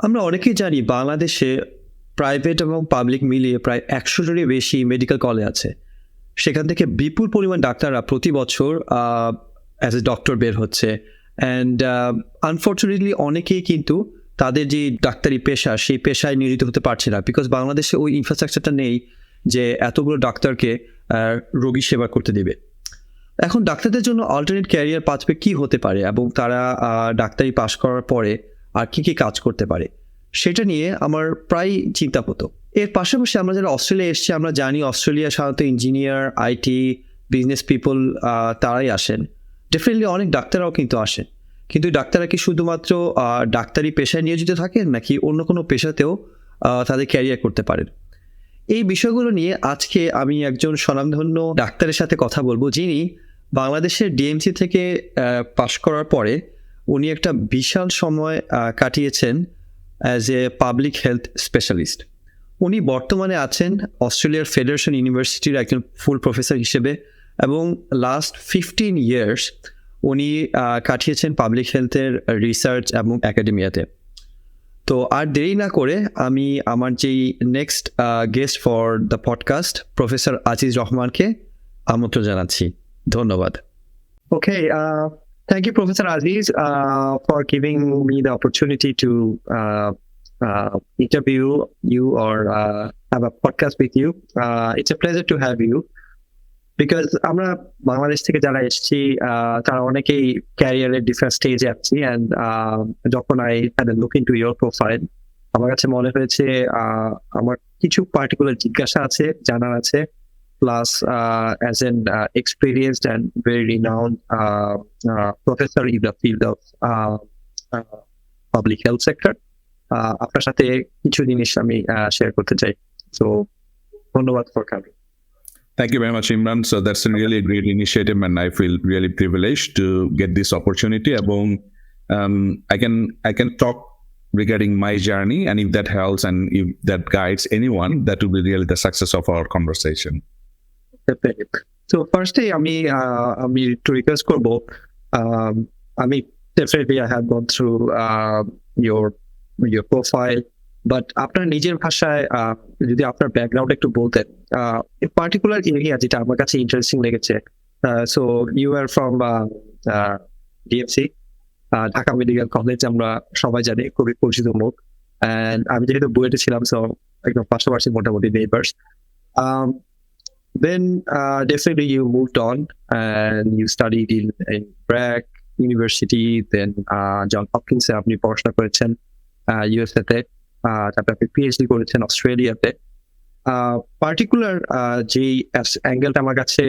আমরা অনেকেই জানি বাংলাদেশে প্রাইভেট এবং পাবলিক মিলিয়ে প্রায় ১০০-জনের বেশি মেডিকেল কলেজ আছে। সেখান থেকে বিপুল পরিমাণ ডাক্তাররা প্রতি বছর অ্যাজ এ ডক্টর বের হচ্ছে। অ্যান্ড আনফর্চুনেটলি অনেকেই কিন্তু তাদের যে ডাক্তারি পেশা, সেই পেশায় নিয়োজিত হতে পারছে না, বিকজ বাংলাদেশে ওই ইনফ্রাস্ট্রাকচারটা নেই যে এতগুলো ডাক্তারকে রোগী সেবা করতে দেবে। এখন ডাক্তারদের জন্য অল্টারনেট ক্যারিয়ার পাথওয়ে কী হতে পারে এবং তারা ডাক্তারি পাশ করার পরে আর কী কী কাজ করতে পারে, সেটা নিয়ে আমার প্রায় চিন্তা হতো। এর পাশাপাশি আমরা যারা অস্ট্রেলিয়া এসেছি, আমরা জানি অস্ট্রেলিয়া সাধারণত ইঞ্জিনিয়ার, আইটি, বিজনেস পিপল তারাই আসেন। ডেফিনেটলি অনেক ডাক্তাররাও কিন্তু আসেন, কিন্তু ডাক্তাররা কি শুধুমাত্র ডাক্তারি পেশায় নিয়োজিত থাকেন নাকি অন্য কোনো পেশাতেও তাদের ক্যারিয়ার করতে পারেন? এই বিষয়গুলো নিয়ে আজকে আমি একজন স্বনামধন্য ডাক্তারের সাথে কথা বলবো, যিনি বাংলাদেশের ডিএমসি থেকে পাশ করার পরে উনি একটা বিশাল সময় কাটিয়েছেন as a public health specialist. উনি বর্তমানে আছেন অস্ট্রেলিয়ার ফেডারেশন ইউনিভার্সিটির একজন ফুল প্রফেসর হিসেবে, এবং লাস্ট 15 ইয়ার্স উনি কাটিয়েছেন পাবলিক হেলথের রিসার্চ এবং একাডেমিয়াতে। তো আর দেরি না করে আমি আমার যেই next guest for the podcast professor Aziz রহমানকে আমন্ত্রণ জানাচ্ছি। ধন্যবাদ। ওকে, thank you, Professor Aziz, for giving me the opportunity to interview you or have a podcast with you. It's a pleasure to have you. Because আমরা বাংলাদেশ থেকে যারা এসেছি তারা অনেকেই ক্যারিয়ারের ডিফারেন্ট স্টেজে আছি, অ্যান্ড যখন I had a look into your profile, আমার কাছে মনে হয়েছে আমার কিছু পার্টিকুলার জিজ্ঞাসা আছে, জানার আছে, plus as an experienced and very renowned professor in the field of public health sector, আপনার সাথে কিছু জিনিস আমি শেয়ার করতে চাই। সো ধন্যবাদ for coming. Thank you very much, Emran. So that's a really great initiative, and I feel really privileged to get this opportunity. I can talk regarding my journey, and if that helps and if that guides anyone, that will be really the success of our conversation. So firstly, আমি to request করবো, আমি definitely I have gone through your profile, but আপনার নিজের ভাষায় যদি আপনার background একটু বলতেন, পার্টিকুলার এরিয়া যেটা আমার কাছে ইন্টারেস্টিং লেগেছে। So you are from DMC, Dhaka medical college, আমরা সবাই জানি খুবই পরিচিত মুখ, অ্যান্ড আমি যেহেতু বুয়েটে ছিলাম, সো একদম পাশাপাশি মোটামুটি neighbours. Then definitely you moved on and you studied in Prague University, then John Hopkins আপনি পড়াশোনা করেছেন ইউএসএ তে, তারপরে আপনি পিএইচডি করেছেন অস্ট্রেলিয়াতে। পার্টিকুলার যেই অ্যাঙ্গেলটা আমার কাছে,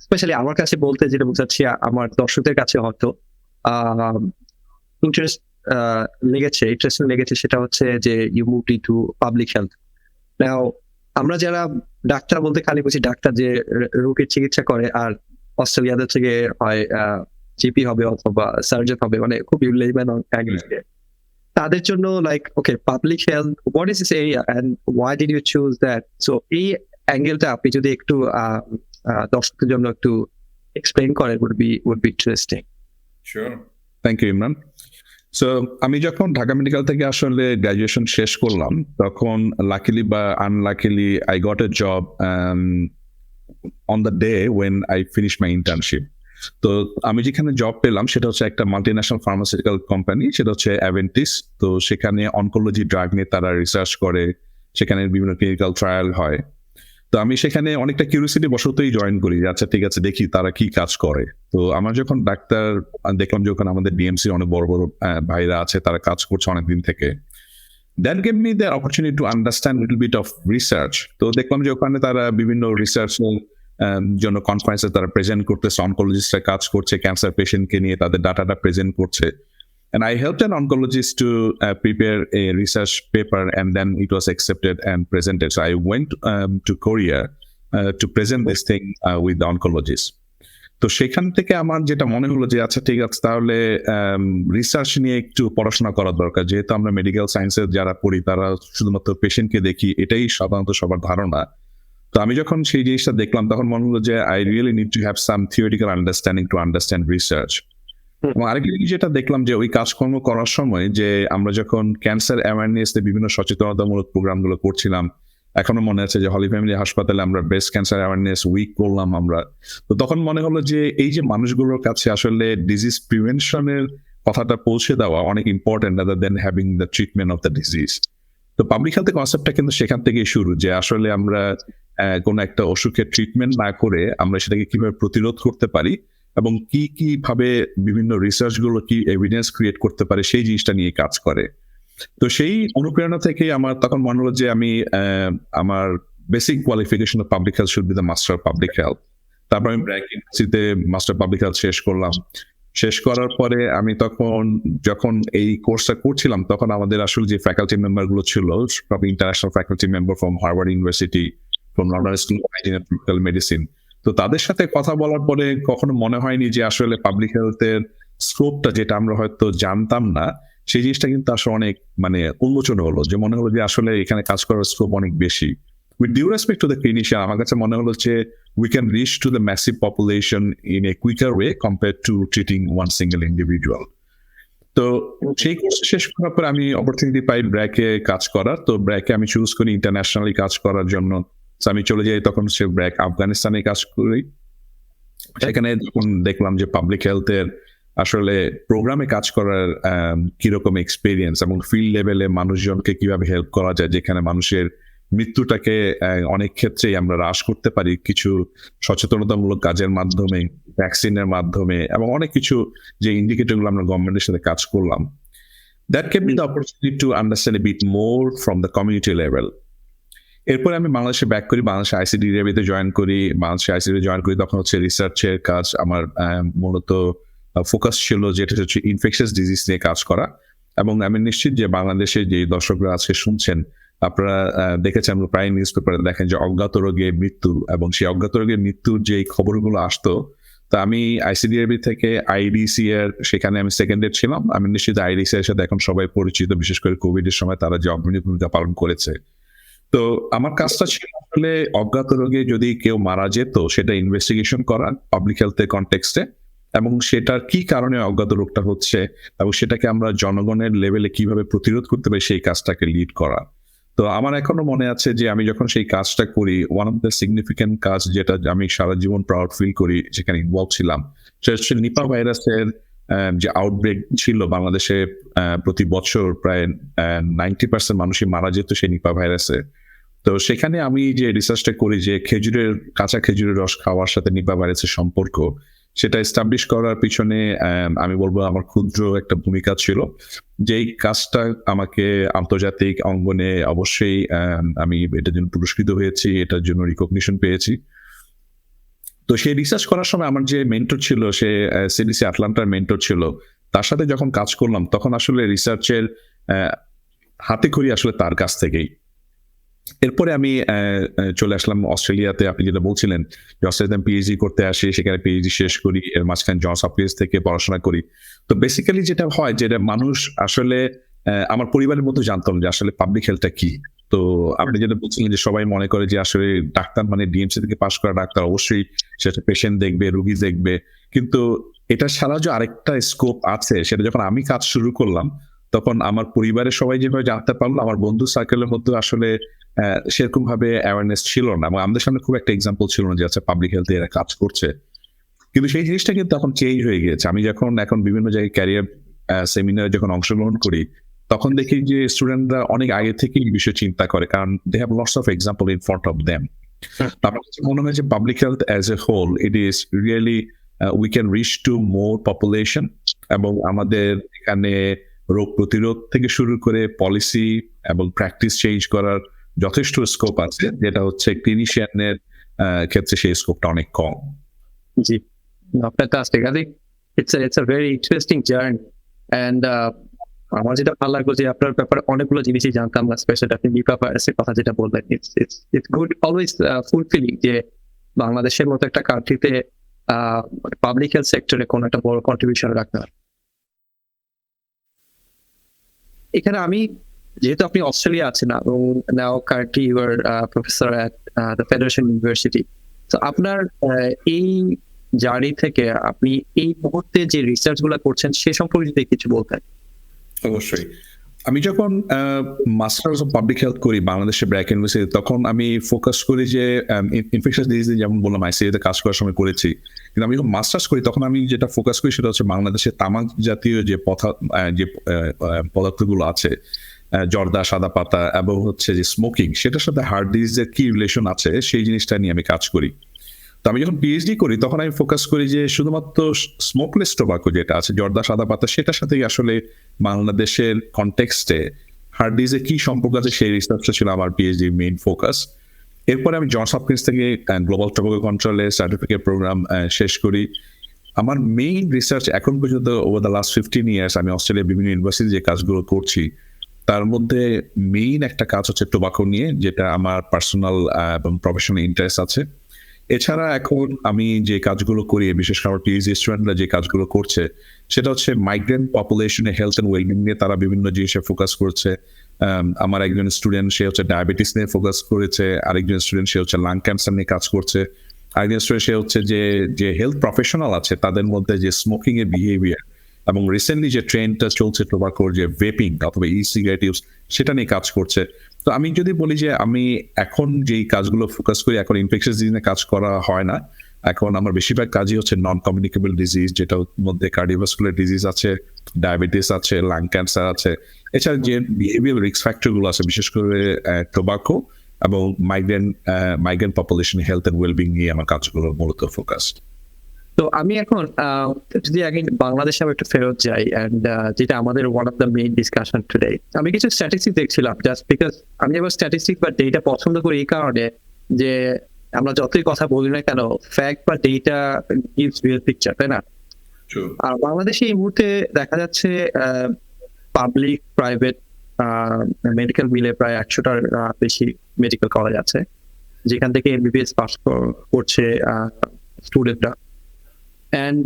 স্পেশালি আমার কাছে বলতে যেটা বোঝাচ্ছি, আমার দর্শকদের কাছে হয়তো ইন্টারেস্টিং লেগেছে, সেটা হচ্ছে যে you moved into public health. Now আমরা যারা ডাক্তার বলতে খালি বুঝি ডাক্তার যে রোগীর চিকিৎসা করে, আর অস্ট্রেলিয়াতে থেকে হয় জিপি হবে অথবা সার্জন হবে, মানে খুবই লেম্যান অ্যাঙ্গেল থেকে। তাদের জন্য like okay public health, what is this area and why did you choose that? So এই অ্যাঙ্গেলটা আপনি যদি একটু দর্শকদের জন্য একটু এক্সপ্লেইন করেন, would be interesting. Sure. Thank you, Emran. So আমি যখন ঢাকা মেডিকেল থেকে আসলে গ্রাজুয়েশন শেষ করলাম, তখন লাকিলি বা unluckily I got a job on the day when I finish my internship. তো আমি যেখানে জব পেলাম সেটা হচ্ছে একটা মাল্টিন্যাশনাল ফার্মাসিউটিক্যাল কোম্পানি, সেটা হচ্ছে অ্যাভেন্টিস। তো সেখানে অনকোলজি ড্রাগ নিয়ে তারা রিসার্চ করে, সেখানে বিভিন্ন ক্লিনিক্যাল ট্রায়াল হয়। তো আমি সেখানে অনেকটা কিউরিওসিটি বশতই জয়েন করি, আচ্ছা ঠিক আছে দেখি তারা কি কাজ করে। তো আমার যখন ডাক্তার দেখলাম, যখন আমাদের ডিএমসি অনেক বড় বড় ভাইরা আছে, তারা কাজ করছে অনেকদিন থেকে, that gave me the opportunity to understand little bit of research. তো দেখলাম যে ওখানে তারা বিভিন্ন রিসার্চের জন্য কনফারেন্সে তারা প্রেজেন্ট করতেছে, অনকোলজিস্টরা কাজ করছে ক্যান্সার পেশেন্টকে নিয়ে, তাদের ডাটাটা প্রেজেন্ট করছে। And I helped an oncologist to prepare a research paper, and then it was accepted and presented. So I went to Korea to present this thing with the oncologist. তো সেখান থেকে আমার যেটা মনে হলো যে আচ্ছা ঠিক আছে, তাহলে রিসার্চ নিয়ে একটু পড়াশোনা করা দরকার। যেহেতু আমরা মেডিকেল সায়েন্সের যারা পড়ি তারা শুধুমাত্র পেশেন্টকে দেখি, এটাই সাধারণত সবার ধারণা। তো আমি যখন সেই জিনিসটা দেখলাম, তখন মনে হলো যে I really need to have some theoretical understanding to understand research. এবং আরেকটা জিনিস যেটা দেখলাম যে ওই কাজকর্ম করার সময় যে আমরা যখন ক্যান্সার অ্যাওয়ারনেস বিভিন্ন সচেতনতামূলক প্রোগ্রামগুলো করছিলাম, এখনো মনে আছে যে হলি ফ্যামিলি হাসপাতালে আমরা ব্রেস্ট ক্যান্সার অ্যাওয়ারনেস উইক করলাম আমরা। তো তখন মনে হলো যে এই যে মানুষগুলোর কাছে আসলে ডিজিজ প্রিভেনশনের কথাটা পৌঁছে দেওয়া অনেক important rather than having the treatment of the disease. তো পাবলিক হেলথ কনসেপ্টটা কিন্তু সেখান থেকেই শুরু, যে আসলে আমরা কোনো একটা অসুখের ট্রিটমেন্ট না করে আমরা সেটাকে কিভাবে প্রতিরোধ করতে পারি এবং কি ভাবে বিভিন্ন রিসার্চ গুলো কি এভিডেন্স ক্রিয়েট করতে পারে সেই জিনিসটা নিয়ে কাজ করে। তো সেই অনুপ্রেরণা থেকে আমার তখন মনে হলো যে আমি আমার basic qualification of public health should be the master of public health. তারপর আমি ব্র্যাক ইউনিভার্সিটিতে মাস্টার পাবলিক হেলথ শেষ করলাম। শেষ করার পরে আমি তখন যখন এই কোর্সটা করছিলাম তখন আমাদের আসলে যে ফ্যাকাল্টি মেম্বার গুলো ছিল সব international faculty member from Harvard university, from London school of hygiene and tropical medicine. তো তাদের সাথে কথা বলার পরে কখনো মনে হয়নি যে আসলে পাবলিক হেলথের স্কোপটা যেটা আমরা হয়তো জানতাম না সেই জিনিসটা কিন্তু আসলে অনেক উন্মোচন হলো, যে মনে হলো যে আসলে এখানে কাজ করার স্কোপ অনেক বেশি। With due respect to the clinician, আমার কাছে মনে হলো যে we can reach to the massive population in a quicker way compared to treating one single individual. তো সেই কোর্স শেষ করার পর আমি অপরচুনিটি পাই ব্র্যাকে কাজ করার। তো ব্র্যাকে আমি চুজ করি ইন্টারন্যাশনালি কাজ করার জন্য। So আমি চলে যাই তখন সে ব্র্যাক আফগানিস্তানে কাজ করি। সেখানে যখন দেখলাম যে পাবলিক হেলথের আসলে প্রোগ্রামে কাজ করার কিরকম এক্সপিরিয়েন্স এবং ফিল্ড লেভেলে মানুষজনকে কিভাবে হেল্প করা যায়, যেখানে মানুষের মৃত্যুটাকে অনেক ক্ষেত্রেই আমরা হ্রাস করতে পারি কিছু সচেতনতামূলক কাজের মাধ্যমে, ভ্যাকসিনের মাধ্যমে এবং অনেক কিছু যে ইন্ডিকেটরগুলো আমরা গভর্নমেন্টের সাথে কাজ করলাম। That gave me the opportunity to understand a bit more from the community level. এরপরে আমি বাংলাদেশে ব্যাক করি, বাংলাদেশে আইসিডি রেভিতে জয়েন করি। বাংলাদেশে আইসিডি জয়েন করি তখন হচ্ছে রিসার্চের কাজ আমার মূলত ফোকাস ছিল, যেটা হচ্ছে ইনফেকশাস ডিজিজ নিয়ে কাজ করা। এবং আমি নিশ্চিত যে বাংলাদেশে যে দর্শকরা আজকে শুনছেন আপনারা দেখেছেন, প্রায় নিউজ পেপারে দেখেন যে অজ্ঞাত রোগে মৃত্যু, এবং সেই অজ্ঞাত রোগের মৃত্যুর যে খবরগুলো আসতো, তা আমি আইসিডিআরবি থেকে আইডিসি এর সেখানে আমি সেকেন্ড ইয়ার ছিলাম। আমি নিশ্চিত আইডিসি এর সাথে এখন সবাই পরিচিত, বিশেষ করে কোভিড এর সময় তারা যে অগ্রণী ভূমিকা পালন করেছে। তো আমার কাজটা ছিল আসলে অজ্ঞাত রোগে যদি কেউ মারা যেত সেটা ইনভেস্টিগেশন করা পাবলিক হেলথের কনটেক্সটে, এবং সেটার কি কারণে অজ্ঞাত রোগটা হচ্ছে এবং সেটাকে আমরা জনগণের লেভেলে কিভাবে প্রতিরোধ করতে পারি সেই কাজটাকে লিড করা। তো আমার এখনো মনে আছে যে আমি যখন সেই কাজটা করি, ওয়ান অফ দ্য সিগনিফিকেন্ট কাজ যেটা আমি সারা জীবন প্রাউড ফিল করি যেখানে ইনভলভ ছিলাম, সেটা হচ্ছে নিপা ভাইরাসের যে আউটব্রেক ছিল বাংলাদেশে। প্রতি বছর প্রায় 90% মানুষই মারা যেত সেই নিপা ভাইরাসে। তো সেখানে আমি যে রিসার্চটা করি যে কাঁচা খেজুরের রস খাওয়ার সাথে নিপা ভাইরাসের সম্পর্ক, সেটা এস্টাবলিশ করার পিছনে আমি বলবো আমার ক্ষুদ্র একটা ভূমিকা ছিল। যেই কাজটা আমাকে আন্তর্জাতিক অঙ্গনে অবশ্যই আমি এটার জন্য পুরস্কৃত হয়েছি, এটার জন্য রিকগনিশন পেয়েছি। তো সেই রিসার্চ করার সময় আমার যে মেন্টর ছিল, সে সিডিসি আটলান্টার মেন্টর ছিল, তার সাথে যখন কাজ করলাম তখন আসলে রিসার্চের হাতে খড়ি আসলে তার কাছ থেকেই। এরপরে আমি চলে আসলাম অস্ট্রেলিয়াতে। আপনি যেটা বলছিলেন যে অস্ট্রেলিয়াতে পিএইচডি করতে আসি, সেখানে পিএইচডি শেষ করি, এর মাঝখানে জনস হপকিন্স থেকে পড়াশোনা করি। তো বেসিক্যালি যেটা হয়, যেটা মানুষ আসলে আমার পরিবারের মতো জানতাম যে আসলে পাবলিক হেলথটা কি। তো আপনি যেটা বলছিলেন যে সবাই মনে করে যে আসলে ডাক্তার মানে ডিএমসি থেকে পাশ করা ডাক্তার, অবশ্যই সেটা পেশেন্ট দেখবে, রোগী দেখবে, কিন্তু এটা ছাড়া যে আরেকটা স্কোপ আছে, সেটা যখন আমি কাজ শুরু করলাম তখন আমার পরিবারের সবাই যেভাবে জানতে পারলো, আমার বন্ধু সার্কেলের মধ্যে আসলে সেরকম ভাবে অ্যাওয়ারনেস ছিল না, এবং আমাদের সামনে খুব একটা এক্সাম্পল ছিল না যে আচ্ছা পাবলিক হেলথে এরা কাজ করছে। কিন্তু সেই জিনিসটা কিন্তু এখন চেঞ্জ হয়ে গিয়েছে। আমি এখন বিভিন্ন জায়গায় ক্যারিয়ার সেমিনারে যখন অংশগ্রহণ করি, তখন দেখি যে স্টুডেন্টরা অনেক আগে থেকেই এই বিষয়ে চিন্তা করে, কারণ they have lots of example in front of them. আমার কাছে মনে হয় যে public health as a whole it is really we can reach to more population, এবং আমাদের এখানে রোগ প্রতিরোধ থেকে শুরু করে পলিসি এবং প্র্যাকটিস চেঞ্জ করার যথেষ্ট স্কোপ আছে, যেটা হচ্ছে ক্লিনিশিয়ানের ক্ষেত্রে সেই স্কোপটা অনেক কম। জি, fantastic. I think it's a very interesting journey, and আমার যেটা ভালো লাগলো যে আপনার ব্যাপারে অনেকগুলো জিনিসই জানতাম না, স্পেশালি আপনি নিপা ভাইরাসের কথা যেটা বললেন। ইটস গুড, অলওয়েজ ফুলফিলিং যে বাংলাদেশের মতো একটা কান্ট্রিতে পাবলিক হেলথ সেক্টরে কোনো একটা বড় কন্ট্রিবিউশন রাখতে হয়। এখানে আমি, যেহেতু আপনি অস্ট্রেলিয়া আছেন এবং now currently you are professor at the Federation University, তো আপনার এই জার্নি থেকে আপনি এই মুহূর্তে যে রিসার্চ গুলো করছেন সে সম্পর্কে যদি কিছু বলতেন। অবশ্যই। আমি যখন মাস্টার্স অফ পাবলিক হেলথ করি বাংলাদেশে ব্র্যাক ইউনিভার্সিটি, তখন আমি ফোকাস করি যে ইনফেকশাস ডিজিজ, যেমন বললাম আইসিইউতে কাজ করার সময় করেছি, কিন্তু আমি যখন মাস্টার্স করি তখন আমি যেটা ফোকাস করি সেটা হচ্ছে বাংলাদেশে তামাক জাতীয় যে পদার্থগুলো আছে, জর্দা, সাদা পাতা এবং হচ্ছে যে স্মোকিং, সেটার সাথে হার্ট ডিজিজের কি রিলেশন আছে সেই জিনিসটা নিয়ে আমি কাজ করি। তো আমি যখন পিএইচডি করি তখন আমি ফোকাস করি যে শুধুমাত্র স্মোকলেস টোবাকো যেটা আছে, জর্দা, সাদা পাতা, সেটার সাথেই আসলে বাংলাদেশের কনটেক্সটে হার্ট ডিজিজের কি সম্পর্ক আছে সেই রিসার্চটা ছিল আমার পিএইচডি মেইন ফোকাস। এরপরে আমি জনস হপকিন্স থেকে গ্লোবাল টোবাকো কন্ট্রোলে সার্টিফিকেট প্রোগ্রাম শেষ করি। আমার মেইন রিসার্চ এখন পর্যন্ত ওভার দ্য লাস্ট 15 ইয়ার্স আমি অস্ট্রেলিয়ার বিভিন্ন ইউনিভার্সিটি যে কাজগুলো করছি তার মধ্যে মেইন একটা কাজ হচ্ছে টোবাকো নিয়ে, যেটা আমার পার্সোনাল এবং প্রফেশনাল ইন্টারেস্ট আছে। এছাড়া এখন আমি যে কাজগুলো করি, বিশেষ করে আমার পিএইচডি স্টুডেন্টরা যে কাজগুলো করছে সেটা হচ্ছে মাইগ্রেন্ট পপুলেশনের হেলথ অ্যান্ড ওয়েলবিং নিয়ে তারা বিভিন্ন জিনিসে ফোকাস করছে। আমার একজন স্টুডেন্ট সে হচ্ছে ডায়াবেটিস নিয়ে ফোকাস করেছে, আরেকজন স্টুডেন্ট সে হচ্ছে লাং ক্যান্সার নিয়ে কাজ করছে, আরেকজন স্টুডেন্ট সে হচ্ছে যে হেলথ প্রফেশনাল আছে তাদের মধ্যে যে স্মোকিং এর বিহেভিয়ার এবং রিসেন্টলি যে ট্রেন্ডটা চলছে টোবাকোর, যে ভেপিং অথবা ই সিগারেট ইউজ, সেটা নিয়ে কাজ করছে। তো আমি যদি বলি যে আমি এখন যেই কাজগুলো ফোকাস করি, এখন ইনফেকশাস ডিজিজ নিয়ে কাজ করা হয় না, এখন আমার বেশিরভাগ কাজই হচ্ছে নন কমিউনিকেবল ডিজিজ, যেটার মধ্যে কার্ডিওভাস্কুলার ডিজিজ আছে, ডায়াবেটিস আছে, লাং ক্যান্সার আছে। এছাড়া যে বিহেভিয়ার রিস্ক ফ্যাক্টরগুলো আছে বিশেষ করে টোবাকো এবং migrant population health and wellbeing নিয়ে আমার কাজগুলো মূলত ফোকাস। তো আমি এখন যদি আগে বাংলাদেশে আবার একটু ফেরত যাই, অ্যান্ড যেটা আমাদের one of the main discussion today, আমি কিছু স্ট্যাটিস্টিক্স দেখছিলাম, জাস্ট বিকজ আমি আবার স্ট্যাটিস্টিক্স বা ডেটা পছন্দ করি এই কারণে যে আমরা যতই কথা বলি না কেন, ফ্যাক্ট বা ডেটা গিভস রিয়েল পিকচার, তাই না? আর বাংলাদেশে এই মুহূর্তে দেখা যাচ্ছে পাবলিক প্রাইভেট মেডিকেল মিলে প্রায় 100টার বেশি মেডিকেল কলেজ আছে, যেখান থেকে এমবিবিএস পাস করছে স্টুডেন্টরা। And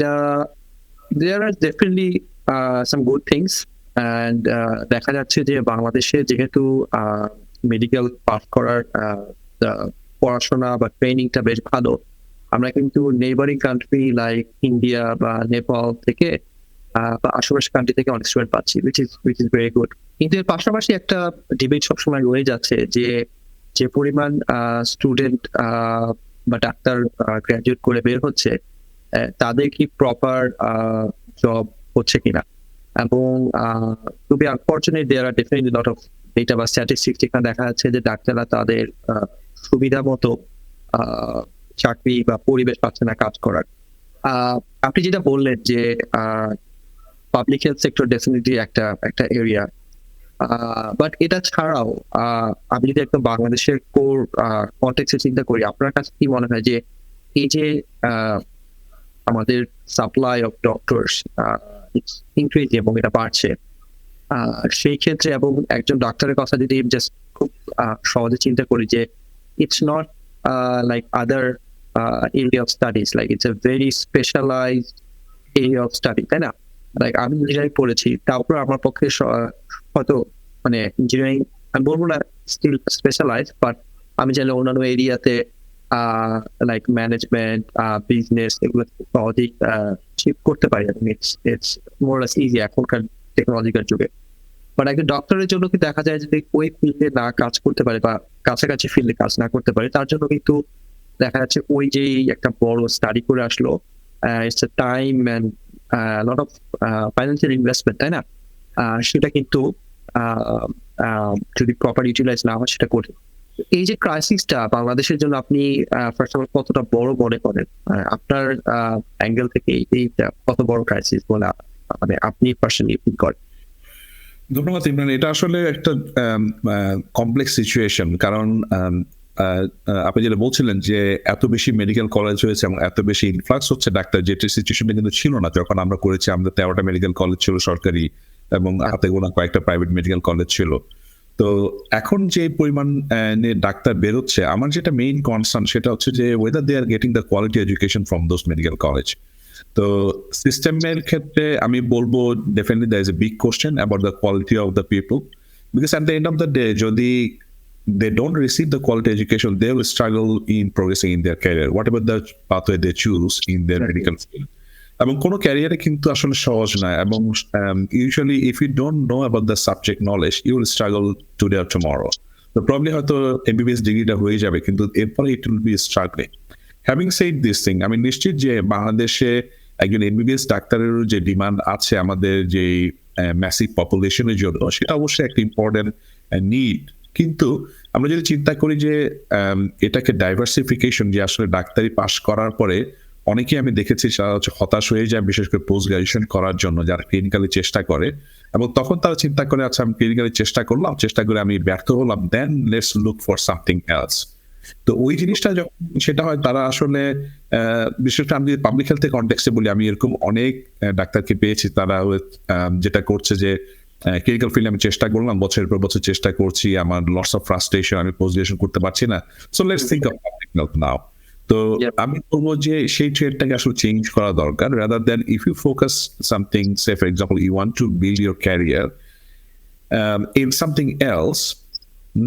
there are definitely some good things, and দেখা যাচ্ছে যে বাংলাদেশে যেহেতু মেডিকেল পাস করার পড়াশোনা বা ট্রেনিংটা বেশ ভালো, আমরা কিন্তু নেইবারিং কান্ট্রি লাইক ইন্ডিয়া বা নেপাল থেকে বা আশেপাশের কান্ট্রি থেকে অনেক স্টুডেন্ট পাচ্ছি, which is very good. কিন্তু এর পাশাপাশি একটা ডিবেট সবসময় রয়ে যাচ্ছে যে পরিমাণ স্টুডেন্ট বা ডাক্তার গ্র্যাজুয়েট করে বের হচ্ছে, তাদের কি প্রপার জব হচ্ছে কিনা। এবং to be unfortunate there are definitely lot of data বা স্ট্যাটিস্টিক্স যেখানে দেখা যাচ্ছে যে ডাক্তাররা তাদের সুবিধা মতো চাকরি বা পরিবেশ পাচ্ছে না কাজ করার। আপনি যেটা বললেন যে পাবলিক হেলথ সেক্টর ডেফিনেটলি একটা এরিয়া, বাট এটা ছাড়াও আমি যদি একদম বাংলাদেশের কোর কনটেক্সটে চিন্তা করি, আপনার কাছে কি মনে হয় যে এই যে আমাদের সাপ্লাই অফ ডক্টরস ইনক্রিজ এবং এটা বাড়ছে, সেই ক্ষেত্রে এবং একজন ডাক্তারের কথা যদি জাস্ট খুব সহজে চিন্তা করি যে it's not like other area of studies, like it's a very specialised area of study, তাই না? লাইক আমি ইঞ্জিনিয়ারিং পড়েছি, তারপর আমার পক্ষে হয়তো মানে ইঞ্জিনিয়ারিং আমি বলবো না স্টিল স্পেশালাইজ, বাট আমি চাইলে অন্যান্য এরিয়াতে লাইক ম্যানেজমেন্ট, বিজনেস, এগুলো সহজেই শিফট করতে পারি। ইটস মোর লেস ইজি এখনকার টেকনোলজিক্যাল যুগে। বাট একজন ডক্টরের জন্য কি দেখা যায় যদি ওই ফিল্ডে না কাজ করতে পারে বা কাছাকাছি ফিল্ডে কাজ না করতে পারে, তার জন্য কিন্তু দেখা যাচ্ছে ওই যে একটা বড় স্টাডি করে আসলো, it's a time and lot of financial investment, তাই না? সেটা কিন্তু যদি প্রপার ইউটিলাইজ না হয় সেটা করে। এই যে ক্রাইসিসটা বাংলাদেশের জন্য আপনি ফার্স্ট অফ অল কতটা বড় মনে করেন, আপনার অ্যাঙ্গেল থেকে এইটা কত বড় ক্রাইসিস বলে মানে আপনি পার্সোনালি ফিল করেন? ধন্যবাদ ইমরান। এটা আসলে একটা কমপ্লেক্স সিচুয়েশন, কারণ আপনি যেটা বলছিলেন যে এত বেশি মেডিকেল কলেজ হয়েছে এবং এত বেশি ইনফ্লাক্স হচ্ছে ডাক্তার, যেটা সিচুয়েশনটা কিন্তু ছিল না যখন আমরা করেছি। আমাদের 13টা মেডিকেল কলেজ ছিল সরকারি এবং হাতে গোনা কয়েকটা প্রাইভেট মেডিকেল কলেজ ছিল। তো এখন যে পরিমাণ ডাক্তার বেরোচ্ছে, আমার যেটা মেইন কনসার্ন সেটা হচ্ছে যে whether they are getting the quality education from those medical college. তো সিস্টেমের ক্ষেত্রে আমি বলবো definitely there is a big question about the quality of the people, because at the end of the day যদি they don't receive the quality education, they will struggle in progressing in their career, whatever the pathway they choose in their medical field. এবং কোনো ক্যারিয়ারে কিন্তু আসলে সহজ নয়, এবং usually if you don't know about the subject knowledge you will struggle today or tomorrow. তো probably হয়তো এমবিবিএস ডিগ্রিটা হয়ে যাবে, কিন্তু এরপরে it will be struggling. Having said this thing, আমি নিশ্চিত যে বাংলাদেশে একজন এমবিবিএস ডাক্তারেরও যে ডিমান্ড আছে আমাদের যে ম্যাসিভ পপুলেশনের জন্য, সেটা অবশ্যই একটা ইম্পর্টেন্ট নিড। কিন্তু আমরা যদি চিন্তা করি যে এটাকে ডাইভার্সিফিকেশন, যে আসলে ডাক্তারি পাশ করার পরে অনেকেই আমি দেখেছি তারা হচ্ছে হতাশ হয়ে যায়, বিশেষ করে পোস্ট গ্রাজুয়েশন করার জন্য যারা ক্লিনিক্যালি চেষ্টা করে, এবং তখন তারা চিন্তা করে আচ্ছা আমি ক্লিনিক্যালি চেষ্টা করলাম, চেষ্টা করে আমি ব্যর্থ হলাম, then let's look for something else. তো ওই জিনিসটা যখন সেটা হয়, তারা আসলে বিশেষ করে আমি যদি পাবলিক হেলথের কনটেক্সটে বলি, আমি এরকম অনেক ডাক্তারকে পেয়েছি তারা যেটা করছে যে ক্লিনিক্যাল ফিল্ডে আমি চেষ্টা করলাম, বছরের পর বছর চেষ্টা করছি, আমার লটস অফ ফ্রাস্ট্রেশন, আমি পোস্ট গ্রাজুয়েশন করতে পারছি না, so let's think of public health now. তো আমি বলবো যে সেই ট্রেডটাকে আসলে চেঞ্জ করা দরকার, rather than if you focus something, say for example you want to build your career in something else,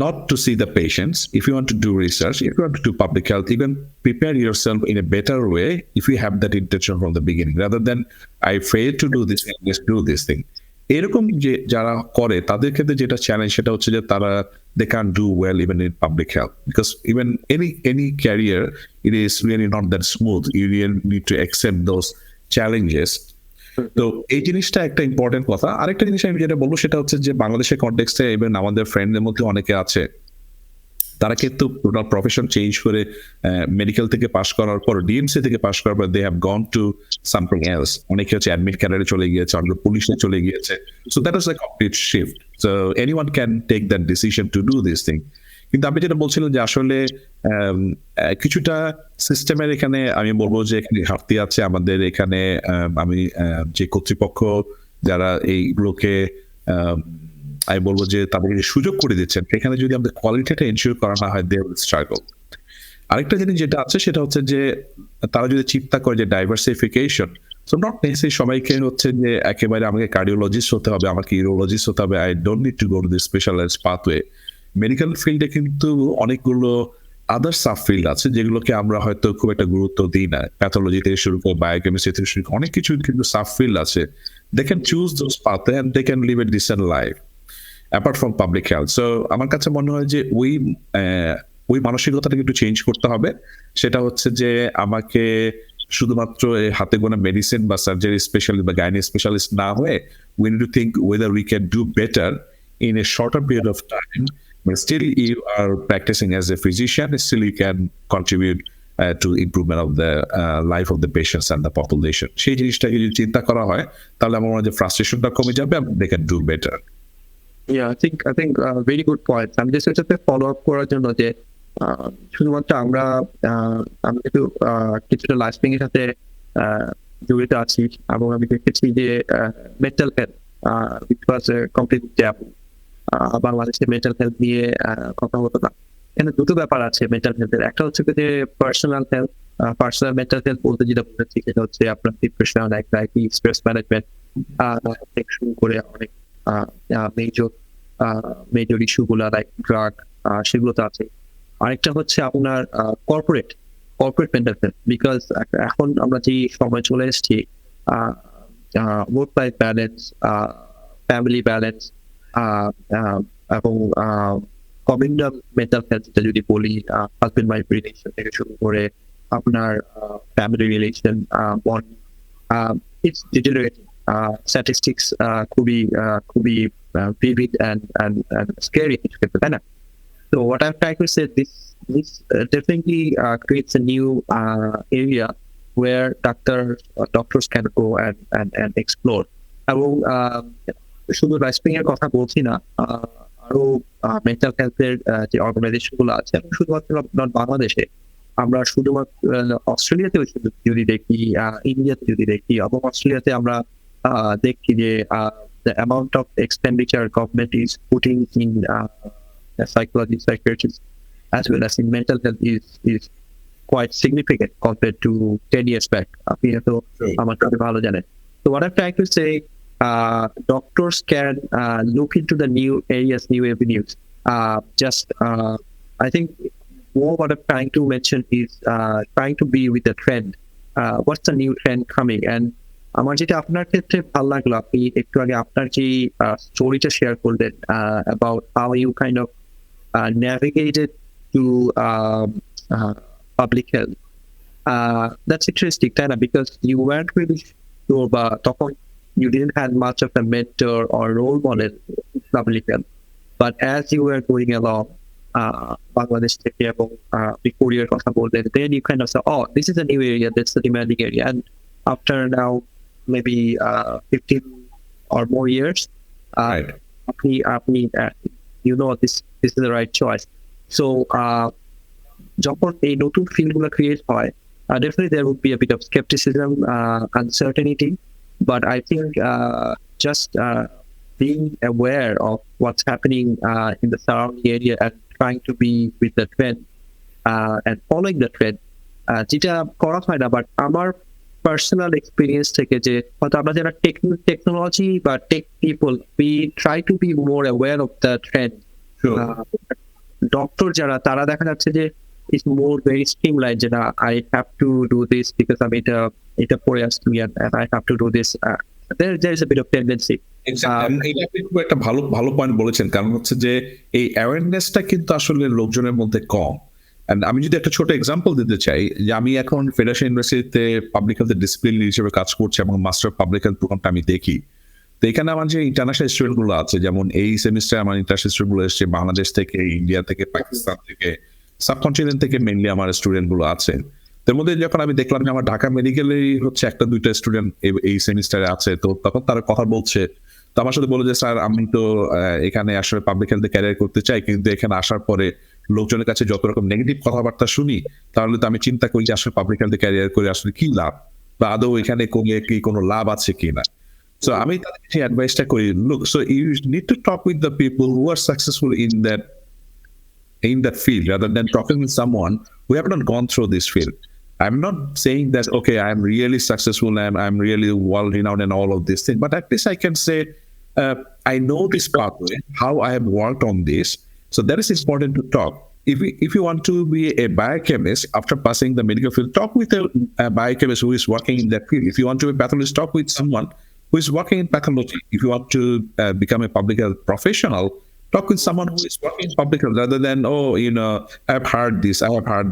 not to see the patients. If you want to do research, if you want to do public health, even prepare yourself in a better way if you have that intention from the beginning, rather than I failed to do this thing, let's do this thing. এরকম যে যারা করে তাদের ক্ষেত্রে যেটা challenge সেটা হচ্ছে যে তারা they can't do well even in public health, because even any career, it is really not that smooth. You really need to accept those challenges. তো এই জিনিসটা একটা ইম্পর্টেন্ট কথা। আরেকটা জিনিস আমি যেটা বলবো সেটা হচ্ছে যে বাংলাদেশের কনটেক্সটে ইভেন আমাদের ফ্রেন্ডদের মধ্যে অনেকে আছে তারা কিন্তু টোটাল প্রফেশন চেঞ্জ করে মেডিকেল থেকে পাস করার পর, ডিএমসি থেকে পাস করার পর, they have gone to something else. অনেকে হচ্ছে অ্যাডমিট ক্যারিয়ারে চলে গিয়েছে, অনেকে পুলিশে চলে গিয়েছে। So that is a complete shift. So anyone can take that decision to do this thing. কিন্তু আপনি যেটা বলছিলেন যে আসলে কিছুটা সিস্টেমের এখানে আমি বলবো যে এখানে ঘাটতি আছে আমাদের এখানে। আমি যে কর্তৃপক্ষ যারা এইগুলোকে আমি বলবো যে তাদেরকে সুযোগ করে দিচ্ছেন, এখানে যদি আমাদের কোয়ালিটিটা এনশিওর করা না হয়, দে উইল স্ট্রাগল। আরেকটা জিনিস যেটা আছে সেটা হচ্ছে যে তারা যদি চিন্তা করে যে ডাইভার্সিফিকেশন, সো নট নেসেসারি সবাইকে হচ্ছে যে একেবারে আমাকে কার্ডিওলজিস্ট হতে হবে, আমাকে ইউরোলজিস্ট হতে হবে, I don't need to go to this specialised pathway. Medical ফিল্ডে কিন্তু অনেকগুলো আদার সাব ফিল্ড আছে যেগুলোকে আমরা হয়তো খুব একটা গুরুত্ব দিই না, প্যাথোলজি থেকে শুরু করে বায়োকেমিস্ট্রি থেকে শুরু করে অনেক কিছু কিন্তু সাব ফিল্ড আছে। They can choose those pathway and they can live a decent life apart from public health. So আমার কাছে মনে হয় যে ওই মানসিকতাটাকে একটু চেঞ্জ করতে হবে। সেটা হচ্ছে যে আমাকে শুধুমাত্র হাতে গোনা মেডিসিন বা সার্জারি স্পেশালিস্ট বা গাইনি স্পেশালিস্ট না হয়ে, we need to think weather we can do better in a shorter period of time, but still you are practicing as a physician, still you can contribute to improvement of the life of the patients and the population. সেই জিনিসটা যদি চিন্তা করা হয় তাহলে আমার মনে হয় যে ফ্রাস্ট্রেশনটা কমে যাবে and they can do better. Yeah, I think very good point. আমি just এটাতে ফলো আপ করার জন্য যে শুধুমাত্র আমরা একটু কিছুটা লাইফস্টাইল এর সাথে জড়িত আছি, এবং আমি দেখেছি যে mental health it was complete taboo. বাংলাদেশে মেন্টাল হেলথ নিয়ে কথা হতো না। এখানে দুটো ব্যাপার আছে মেন্টাল হেলথের। একটা হচ্ছে যে personal health, personal mental health বলতে যেটা বোঝাচ্ছি সেটা হচ্ছে আপনার ডিপ্রেশন, অ্যাংজাইটি, স্ট্রেস ম্যানেজমেন্ট থেকে শুরু করে অনেক মেজর ইস্যু গুলা লাইক ড্রাগ, সেগুলো তো আছে। আরেকটা হচ্ছে আপনার কর্পোরেট মেন্টাল হেলথ, বিকজ এখন আমরা যে সময় চলে এসেছি, work life balance, family balance, এবং কমিউনাল মেন্টাল হেলথ যদি বলি, হাজবেন্ড ওয়াইফ রিলেশন থেকে শুরু করে আপনার family relation, bond, it's deteriorating. Statistics খুবই vivid and scary কিছু ক্ষেত্রে, তাই না? So what I'm trying to say, this definitely creates a new area where doctors can go and explore. এবং শুধু লাইফস্টাইল এর কথা বলছি না, আরো মেন্টাল হেলথের যে অর্গানাইজেশন গুলো আছে, শুধুমাত্র বাংলাদেশে, আমরা শুধুমাত্র অস্ট্রেলিয়াতে যদি দেখি, ইন্ডিয়াতে যদি দেখি, এবং অস্ট্রেলিয়াতে আমরা দেখি যে the amount of expenditure government is putting in psychology, psychiatrists, as well as in mental health is quite significant compared to 10 years back. So what I'm trying to say, doctors can look into the new areas, new avenues, I think more what I'm trying to mention is trying to be with the trend. What's the new trend coming? And আমার যেটা আপনার ক্ষেত্রে ভালো লাগলো, আপনি একটু আগে আপনার যে স্টোরিটা শেয়ার করলেন about how you kind of navigated to public health. That's interesting, তাই না? Because you weren't really sure, বা তখন you didn't have much of a mentor or role model in public health. But as you were going along, Bangladesh থেকে এবং Koreaর কথা বললেন, then you kind of say, oh, this is a new area, that's the demanding area. And after now maybe 15 or more years, Right. you know this is the right choice. So যখন এই নতুন ফিল্ডগুলো create হয়, definitely there would be a bit of skepticism, uncertainty, but I think just being aware of what's happening in the surrounding area and trying to be with the trend and following the trend, যেটা করা হয় না, but আমার personal experience থেকে যে হয়তো আমরা যারা টেকনোলজি বা tech people, we try to be more aware of the trend. Doctor যারা, তারা দেখা যাচ্ছে যে ইটস মোর ভেরি স্ট্রিমলাইন, যে না, I have to do this because আমি এটা পড়ে আসছি and I have to do this. There is a bit of tendency. এটা আপনি খুব একটা ভালো পয়েন্ট বলেছেন, কারণ হচ্ছে যে এই অ্যাওয়ারনেসটা কিন্তু আসলে লোকজনের মধ্যে কম। And আমি যদি একটা ছোট এক্সাম্পল দিতে চাই, যে আমি এখন ফেডারেশন ইউনিভার্সিটিতে পাবলিক হেলথ ডিসিপ্লিন হিসেবে কাজ করছি এবং মাস্টার পাবলিক হেলথ প্রোগ্রামটা আমি দেখি। তো এখানে আমার যে ইন্টারন্যাশনাল স্টুডেন্ট গুলো আছে, যেমন এই সেমিস্টারে আমার ইন্টারন্যাশনাল স্টুডেন্ট গুলো এসছে বাংলাদেশ থেকে, ইন্ডিয়া থেকে, পাকিস্তান থেকে, সাবকন্টিনেন্ট থেকে মেইনলি আমার স্টুডেন্ট গুলো আছে। তার মধ্যে যখন আমি দেখলাম যে আমার ঢাকা মেডিকেলেই হচ্ছে একটা দুইটা স্টুডেন্ট এই সেমিস্টারে আছে, তো তখন তারা কথা বলছে, তো আমার সাথে বলে যে স্যার আমি তো এখানে আসলে পাবলিক হেলথে ক্যারিয়ার করতে চাই, কিন্তু এখানে আসার পরে লোকজনের কাছে যত রকম নেগেটিভ কথাবার্তা শুনি, তাহলে তো আমি চিন্তা করি যে আসলে পাবলিক হেলথে ক্যারিয়ার করে আসলে কি লাভ, বা আদৌ এখানে কি কোনো লাভ আছে কিনা। সো আমি তাদেরকে অ্যাডভাইসটা করি, look, so you need to talk with the people who are successful in that field rather than talking with someone who have not gone through this field. I'm not saying that, okay, I'm really successful and I'm really well renowned and all of these things, but at least I can say, I know this pathway, how I have worked on this. So that is important to talk. If you want to be a biochemist after passing the medical field, talk with a biochemist who is working in that field. If you want to be a pathologist, talk with someone who is working in pathology. If you want to become a public health professional, talk with someone who is working in public health, rather than, oh, I've heard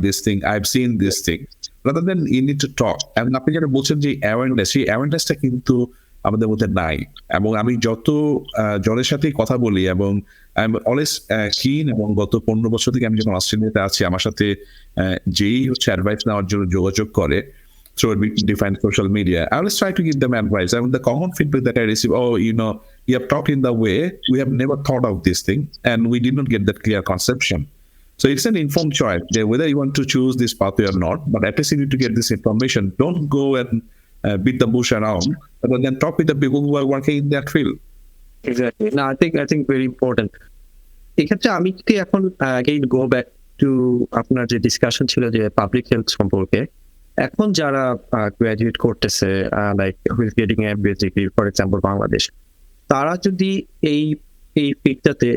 this thing, I've seen this thing. Rather than you need to talk. And আপনি যেটা বলছেন যে awareness, সেই অ্যাওয়ারনেসটা কিন্তু আমাদের মধ্যে নাই। এবং আমি যত জনের সাথেই কথা বলি, এবং আই এম অলওয়েজ কিন, এবং গত 15 বছর থেকে আমি যখন অস্ট্রেলিয়াতে আছি, আমার সাথে যেই হচ্ছে অ্যাডভাইস নেওয়ার জন্য যোগাযোগ করে through different social media, I always try to give them advice. And the common feedback that I receive, oh, you have talked in the way, we have never thought of this thing, and we did not get that clear conception. So it's an informed choice, whether you want to choose this pathway or not, but at least you need to get this information. Don't go and beat the bush around, but then talk with the people who are working in that field. Exactly. No, I think very important. এক্ষেত্রে আমি যদি এখন again go back to আপনার যে discussion ছিল যে public health সম্পর্কে, এখন যারা গ্রাজুয়েট করতেছে, like who is getting MBS degree for example Bangladesh, তারা যদি এই ফিল্ডটাতে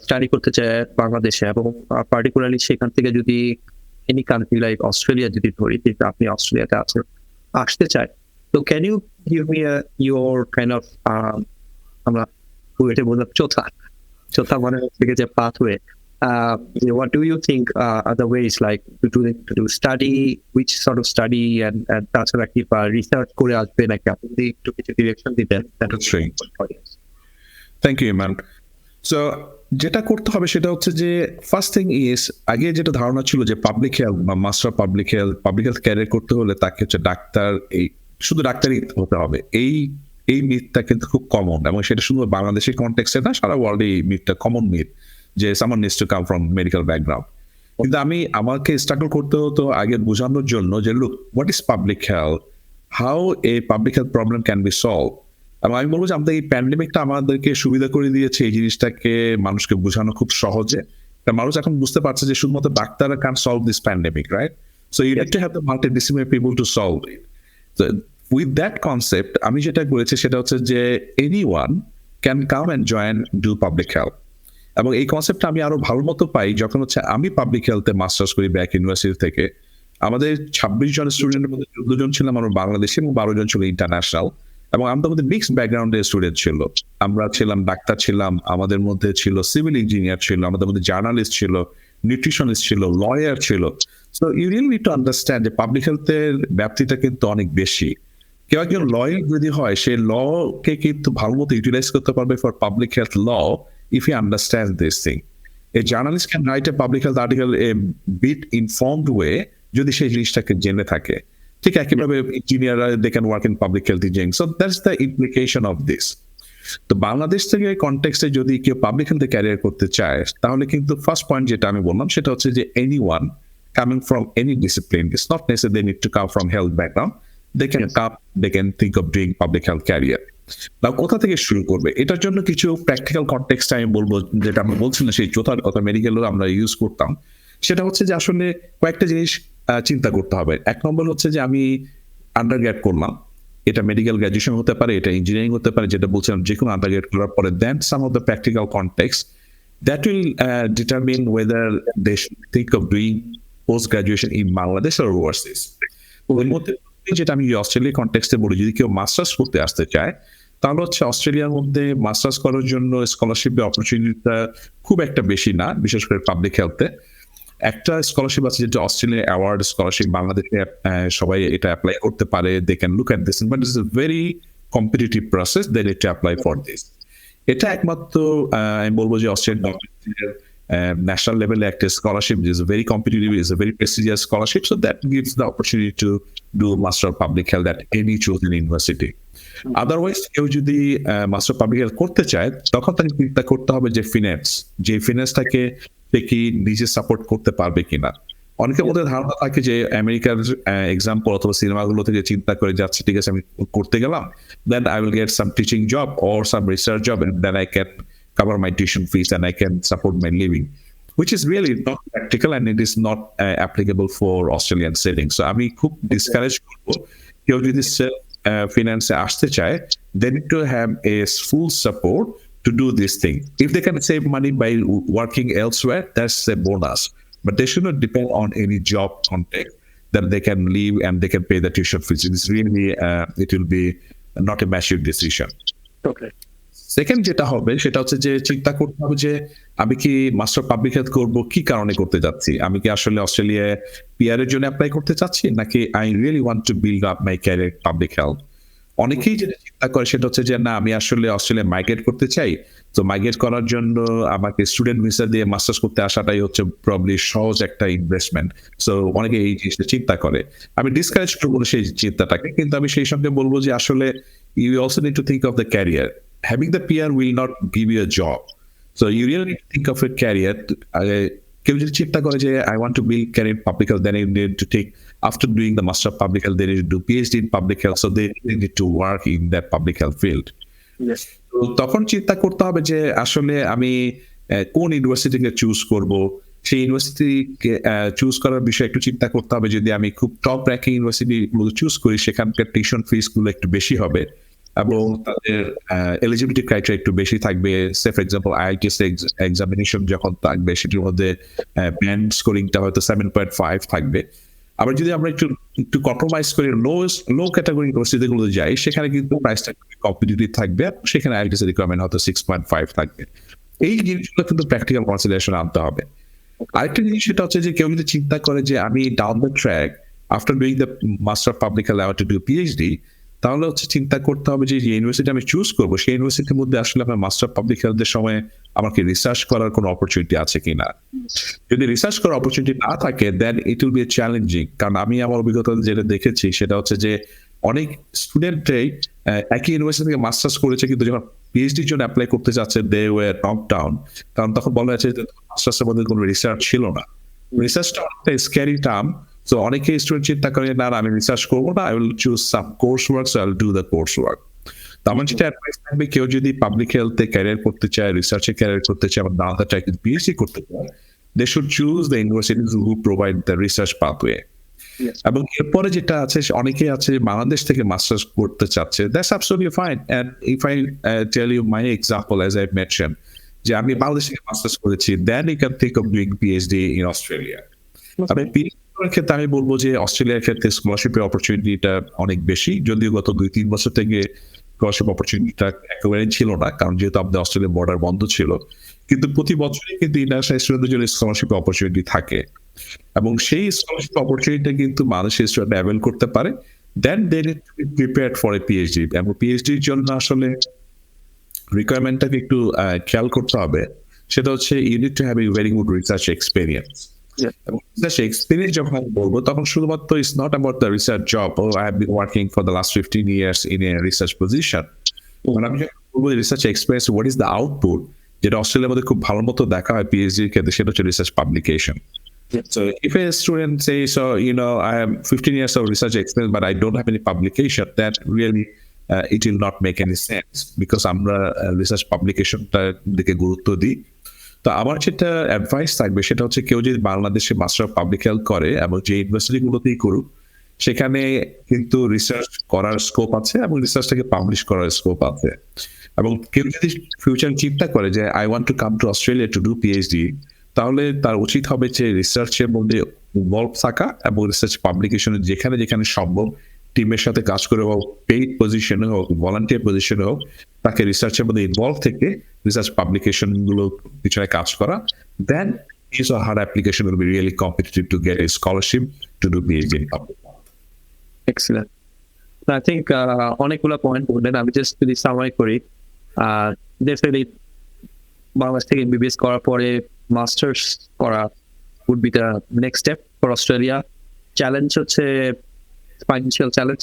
স্টাডি করতে চায় বাংলাদেশে, এবং পার্টিকুলারলি সেখান থেকে যদি এনি কান্ট্রি লাইক অস্ট্রেলিয়া যদি ধরি, কিন্তু আপনি অস্ট্রেলিয়াতে আসতে চায়, তো can you give me your kind of, আমরা এটা বললাম চোথা মানে হচ্ছে যে pathway, what do you think are the ways, like to do study, which sort of study, and তাছাড়া কি রিসার্চ করে আসবে নাকি, আপনি যদি একটু কিছু ডিরেকশন দিতেন। Thank you, Imran. সো যেটা করতে হবে সেটা হচ্ছে যে ফার্স্ট থিং ইজ, আগে যেটা ধারণা ছিল যে পাবলিক হেলথ বা মাস্টার পাবলিক হেলথ ক্যারিয়ার করতে হলে তাকে হচ্ছে ডাক্তার, শুধু ডাক্তারই হতে হবে, এই মিথটা কিন্তু খুব কমন, এবং সেটা শুধু বাংলাদেশের কনটেক্সটে না, সারা ওয়ার্ল্ডে এই মিথটা কমন মিথ, যে someone needs to come from medical background. কিন্তু আমাকে স্ট্রাগল করতে হতো আগে বোঝানোর জন্য যে, look, what is public health, how a public health problem can be solved. এবং আমি বলবো যে আমাদের এই প্যান্ডেমিকটা আমাদেরকে সুবিধা করে দিয়েছে এই জিনিসটাকে মানুষকে বোঝানো খুব সহজে। মানুষ এখন বুঝতে পারছে যে শুধুমাত্র ডাক্তাররা can solve this pandemic, right? So you need to have the multidisciplinary people to solve it. So with that concept, আমি যেটা করেছি সেটা হচ্ছে যে anyone can come and join do public health. এবং এই কনসেপ্টটা আমি আরো ভালো মতো পাই যখন হচ্ছে আমি পাবলিক হেলথে মাস্টার্স করি ব্যাক ইউনিভার্সিটি থেকে। আমাদের 26 জন স্টুডেন্টের মধ্যে 14 জন ছিলাম আমরা বাংলাদেশি এবং 12 জন ছিল ইন্টারন্যাশনাল, এবং আমাদের মধ্যে মিক্সড ব্যাকগ্রাউন্ডের স্টুডেন্ট ছিল। আমরা ছিলাম ডাক্তার ছিলাম, আমাদের মধ্যে ছিল সিভিল ইঞ্জিনিয়ার ছিল, আমাদের মধ্যে জার্নালিস্ট ছিল, নিউট্রিশনিস্ট ছিল, লয়ার ছিল। So you really need to understand যে পাবলিক হেলথের ব্যাপ্তিটা কিন্তু অনেক বেশি। কেউ একজন লয়ার যদি হয়, সে লকে কিন্তু ভালো মতো ইউটিলাইজ করতে পারবে for public health law if you understand this thing. A journalist can write a public health article a bit informed way যদি সেই জিনিসটাকে জেনে থাকে। ঠিক একইভাবে ইঞ্জিনিয়াররা they can work in public health engineering. So that's the implication of this. তো বাংলাদেশ থেকে কনটেক্সটে যদি কেউ পাবলিক হেলথে ক্যারিয়ার করতে চায়, তাহলে কিন্তু ফার্স্ট পয়েন্ট যেটা আমি বললাম সেটা হচ্ছে যে anyone coming from any discipline, it's not necessary they need to come from health background, they can come, they can think of doing public health career. না কোথা থেকে শুরু করবে, এটার জন্য কিছু প্র্যাকটিক্যাল কনটেক্সট আমি বলবো, যেটা আমরা বলছিলাম সেই চোথার কথা মেডিকেলও আমরা ইউজ করতাম। সেটা হচ্ছে যে আসলে কয়েকটা জিনিস চিন্তা করতে হবে। এক নম্বর হচ্ছে যে আমি আন্ডারগ্রেড করলাম, এটা মেডিকেল গ্র্যাজুয়েশন হতে পারে, এটা ইঞ্জিনিয়ারিং হতে পারে, যেটা বলছিলাম যে কোনো আন্ডারগ্রেড করার পরে then some of the practical context that will determine whether they should think of doing post graduation in Bangladesh আর ওভারসিজ। ওর মধ্যে যেটা আমি অস্ট্রেলিয়া কনটেক্সটে বলি, যদি কেউ মাস্টার্স করতে আসতে চায় তাহলে হচ্ছে অস্ট্রেলিয়ার মধ্যে মাস্টার্স করার জন্য স্কলারশিপের অপরচুনিটিটা খুব একটা বেশি না, বিশেষ করে পাবলিক হেলথে। একটা স্কলারশিপ আছে যেটা অস্ট্রেলিয়া অ্যাওয়ার্ড স্কলারশিপ, বাংলাদেশে সবাই এটা অ্যাপ্লাই করতে পারে, they can look at this, but it's a very competitive process, they need to apply for this. এটা একমাত্র আমি বলবো যে অস্ট্রেলিয়ান গভর্নমেন্টের national level act scholarship is very competitive, is a very prestigious scholarship, so that gives the opportunity to do master of public health at any chosen university. Otherwise কেউ যদি master public health করতে চায় তখন তাকে চিন্তা করতে হবে যে ফিনান্সটাকে সে কি নিজে সাপোর্ট করতে পারবে কিনা। অনেকের মধ্যে ধারণা থাকে যে আমেরিকার এক্সাম্পল অথবা সিনেমাগুলো থেকে চিন্তা করে যাচ্ছে, ঠিক আছে আমি করতে গেলাম, then I will get some teaching job or some research job and then I can cover my tuition fees and I can support my living, which is really not practical and it is not applicable for Australian settings. So আমি খুব discourage করবো কেউ যদি finance আসতে চায়, they need to have a full support to do this thing. If they can save money by working elsewhere, that's a bonus, but they should not depend on any job contact that they can leave and they can pay the tuition fees. It's really it will be not a massive decision. Okay. Second যেটা হবে সেটা হচ্ছে যে চিন্তা করতে হবে যে আমি কি মাস্টার পাবলিক হেলথ করবো কি কারণে করতে যাচ্ছি। আমি কি আসলে অস্ট্রেলিয়ায় পিআর এর জন্য অ্যাপ্লাই করতে চাচ্ছি, নাকি I really want to build up my career public health. অনেকেই যেটা চিন্তা করে সেটা হচ্ছে যে না আমি আসলে অস্ট্রেলিয়া মাইগ্রেট করতে চাই, তো মাইগ্রেট করার জন্য আমাকে স্টুডেন্ট ভিসা দিয়ে মাস্টার্স করতে আসাটাই হচ্ছে প্রবলি সহজ একটা ইনভেস্টমেন্ট। সো অনেকে এই জিনিসটা চিন্তা করে, আমি ডিসকারেজ করবো সেই চিন্তাটাকে, কিন্তু আমি সেই সঙ্গে বলবো যে আসলে you also need to think of the career. Having the PR will not give you a job, so you really need to think of a career. কেউ যদি চিন্তা করে যে I want to build career in public health, then you need to take, after doing the master of public health, they need to do PhD in public health, so they need to work in that public health field. Yes. তো তখন চিন্তা করতে হবে যে আসলে আমি কোন ইউনিভার্সিটিকে choose করব। সেই ইউনিভার্সিটিকে চুজ করার বিষয়ে একটু চিন্তা করতে হবে। যদি আমি খুব টপ র্যাঙ্কিং ইউনিভার্সিটি চুজ করি, সেখানকার টিউশন ফিস গুলো একটু বেশি হবে এবং তাদের এলিজিবিলিটি ক্রাইটেরিয়া একটু বেশি থাকবে। সে ফর এক্সাম্পল আইএলটিএস এক্সামিনেশন যখন থাকবে সেটির মধ্যে ব্যান্ড স্কোরিংটা হয়তো 7.5 থাকবে। আবার যদি আমরা একটু কম্প্রোমাইজ করে লো ক্যাটাগরি ইউনিভার্সিটিগুলোতে যাই, সেখানে কিন্তু প্রাইসটা কম্পিটিটিভ থাকবে, সেখানে আইএলটিএস রিকোয়ারমেন্ট হয়তো 6.5 থাকবে। এই জিনিসগুলো কিন্তু প্র্যাকটিক্যাল কনসিডারেশন আনতে হবে। আরেকটা জিনিস সেটা হচ্ছে যে কেউ যদি চিন্তা করে যে আমি down the track after doing the master public health I want two do PhD, তাহলে হচ্ছে চিন্তা করতে হবে যে ইউনিভার্সিটি আমি চুজ করবো সেই ইউনিভার্সিটির মধ্যে আসলে আমার মাস্টার পাবলিক হেলথের সময় আমাকে রিসার্চ করার কোনো অপরচুনিটি আছে কিনা। যদি রিসার্চ করার অপরচুনিটি না থাকে দেন ইট উইল বি চ্যালেঞ্জিং। কারণ আমি আমার অভিজ্ঞতা যেটা দেখেছি সেটা হচ্ছে যে অনেক স্টুডেন্টরাই একই ইউনিভার্সিটি থেকে মাস্টার্স করেছে, কিন্তু যখন পিএইচডির জন্য অ্যাপ্লাই করতে যাচ্ছে দে ওয়্যার নক ডাউন, কারণ তখন বলা যাচ্ছে যে মাস্টার্সের মধ্যে কোনো রিসার্চ ছিল না। রিসার্চটা অনেকটা স্ক্যারি টার্ম। So অনেকে স্টুডেন্ট চিন্তা করে না আমি রিসার্চ করবো না, I will choose some course work, so I will do the course work. তো আমার যেটা অ্যাডভাইস থাকবে, কেউ যদি পাবলিক হেলথে ক্যারিয়ার করতে চায়, রিসার্চে ক্যারিয়ার করতে চায়, আবার ডাউন দ্য ট্র্যাক পিএইচডি করতে চায়, they should choose the universities who provide the research pathway. এবং এরপরে যেটা আছে, অনেকে আছে বাংলাদেশ থেকে মাস্টার্স করতে চাচ্ছে, that's absolutely fine. And if I tell you my example as I mention, যে আমি বাংলাদেশে মাস্টার্স করেছি, then you can think of doing PhD in Australia. আমি পিএইচডি ক্ষেত্রে আমি বলবো যে অস্ট্রেলিয়ার ক্ষেত্রে স্কলারশিপের অপরচুনিটিটা অনেক বেশি, যদিও গত 2-3 বছর থেকে স্কলারশিপ অপরচুনিটিটা একেবারেই ছিল না, কারণ যেহেতু আমাদের অস্ট্রেলিয়ার বর্ডার বন্ধ ছিল। কিন্তু প্রতি বছরই কিন্তু ইন্টারন্যাশনাল স্টুডেন্টদের জন্য স্কলারশিপ অপরচুনিটি থাকে, এবং সেই স্কলারশিপ অপরচুনিটি কিন্তু বাংলাদেশের স্টুডেন্ট অ্যাভেল করতে পারে। Then they need to be prepared for a PhD, এবং পিএইচডির জন্য আসলে রিকোয়ারমেন্টটাকে একটু খেয়াল করতে হবে। সেটা হচ্ছে you need to have a very good research experience. এবং রিসার্চ এক্সপিরিয়েন্স যখন আমি বলবো, তখন শুধুমাত্র it's not about the research job, oh I have been working for the last 15 years in a research position. মানে আমি যখন বলবো research experience, what is the output, যেটা অস্ট্রেলিয়ার মধ্যে খুব ভালো মতো দেখা হয় পিএইচডির ক্ষেত্রে, সেটা হচ্ছে research publication. So if a student says, so I have 15 years of research experience, but I don't have any publication, that really it will not make any sense, because আমরা রিসার্চ পাবলিকেশনটার দিকে গুরুত্ব দিই। তো আমার যেটা অ্যাডভাইস থাকবে সেটা হচ্ছে, কেউ যদি বাংলাদেশে মাস্টার অফ পাবলিক হেলথ করে এবং যে ইউনিভার্সিটিগুলোতেই করুক, সেখানে কিন্তু রিসার্চ করার স্কোপ আছে এবং রিসার্চটাকে পাবলিশ করার স্কোপ আছে। এবং কেউ যদি ফিউচার চিন্তা করে যে I want to come to Australia to do PhD, তাহলে তার উচিত হবে যে রিসার্চের মধ্যে ইনভলভ থাকা, এবং রিসার্চ পাবলিকেশনে যেখানে যেখানে সম্ভব টিমের সাথে কাজ করে হোক, পেইড পজিশনে হোক, ভলান্টিয়ার পজিশনে হোক, তাকে রিসার্চের মধ্যে ইনভলভ থেকে রিসার্চ পাবলিকেশন গুলো পিছনে কাজ করা। দেন his or her application will be really competitive to get a scholarship to do PhD in public health. Excellent. I think অনেকগুলো পয়েন্ট বললেন, আমি জাস্ট যদি সামারি করি, ডেফিনেটলি বাংলাদেশ থেকে এমবিবিএস করার পরে মাস্টার্স করা would be the next step for Australia. Challenge হচ্ছে ফাইন্যান্সিয়াল চ্যালেঞ্জ,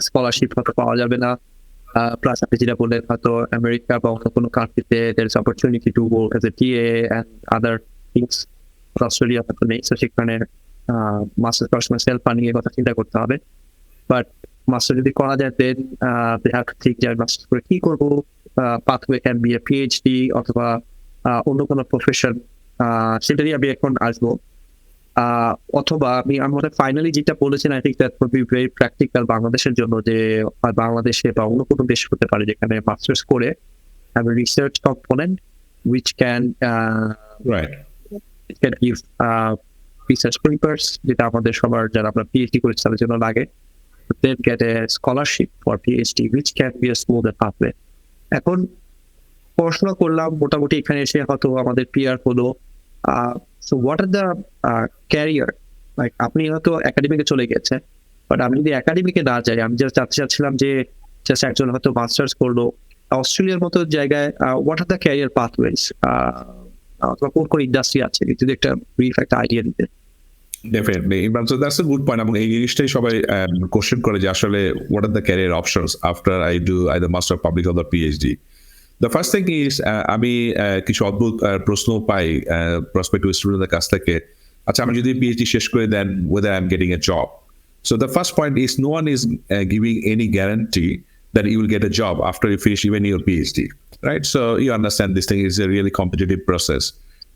স্কলারশিপ হয়তো পাওয়া যাবে না, প্লাস আপনি যেটা বললেন হয়তো আমেরিকা বা অন্য কোনো কান্ট্রিতে there is opportunity to work as a TA and other things, Australia হয়তো নেই। সো সেখানে মাস্টার্স করার সময় সেলফ ফান্ডিং এর কথা চিন্তা করতে হবে। বাট মাস্টার যদি করা যায়, দেন দে হ্যাভ টু থিঙ্ক যে মাস্টার করে কি করবো, pathway can B A PhD অথবা অন্য কোনো প্রফেশন, সেটা নিয়ে আমি এখন আসবো। অথবা আমি আমাদের ফাইনালি যেটা বলেছেন, I think that would be very practical বাংলাদেশের জন্য, যে বাংলাদেশে বা অন্য কোনো দেশ হতে পারে যেখানে মাস্টার্স করে have a research component which can it can give research papers, যেটা আমাদের সবার যারা আমরা পিএইচডি করেছি তাদের জন্য লাগে, then get a scholarship for PhD which can be a smoother pathway. এখন পড়াশোনা করলাম মোটামুটি, এখানে এসে হয়তো আমাদের পিআর হলো, so what are the career, like আপনি হয়তো একাডেমিকে চলে গেছে, বাট আমি যদি একাডেমিকে না যাই, আমি জাস্ট জানতে চাচ্ছিলাম যে জাস্ট একজন হয়তো মাস্টার্স করলো অস্ট্রেলিয়ার মতো জায়গায়, what are the career pathways, অথবা কোন কোন ইন্ডাস্ট্রি আছে, যদি একটা ব্রিফ একটা আইডিয়া দিতে। Definitely, Imran. So that's a good point. এবং এই জিনিসটাই সবাই কোশ্চেন করে যে আসলে what are the career options after I do either master of public health or PhD. The first thing is আমি কিছু অদ্ভুত প্রশ্ন পাই prospective স্টুডেন্টদের কাছ থেকে, আচ্ছা আমি যদি PhD শেষ করে দেন whether I'm getting a job. So the first point is no one is giving any guarantee that you will get a job after you finish even your PhD, right? So you understand this thing is a really competitive process.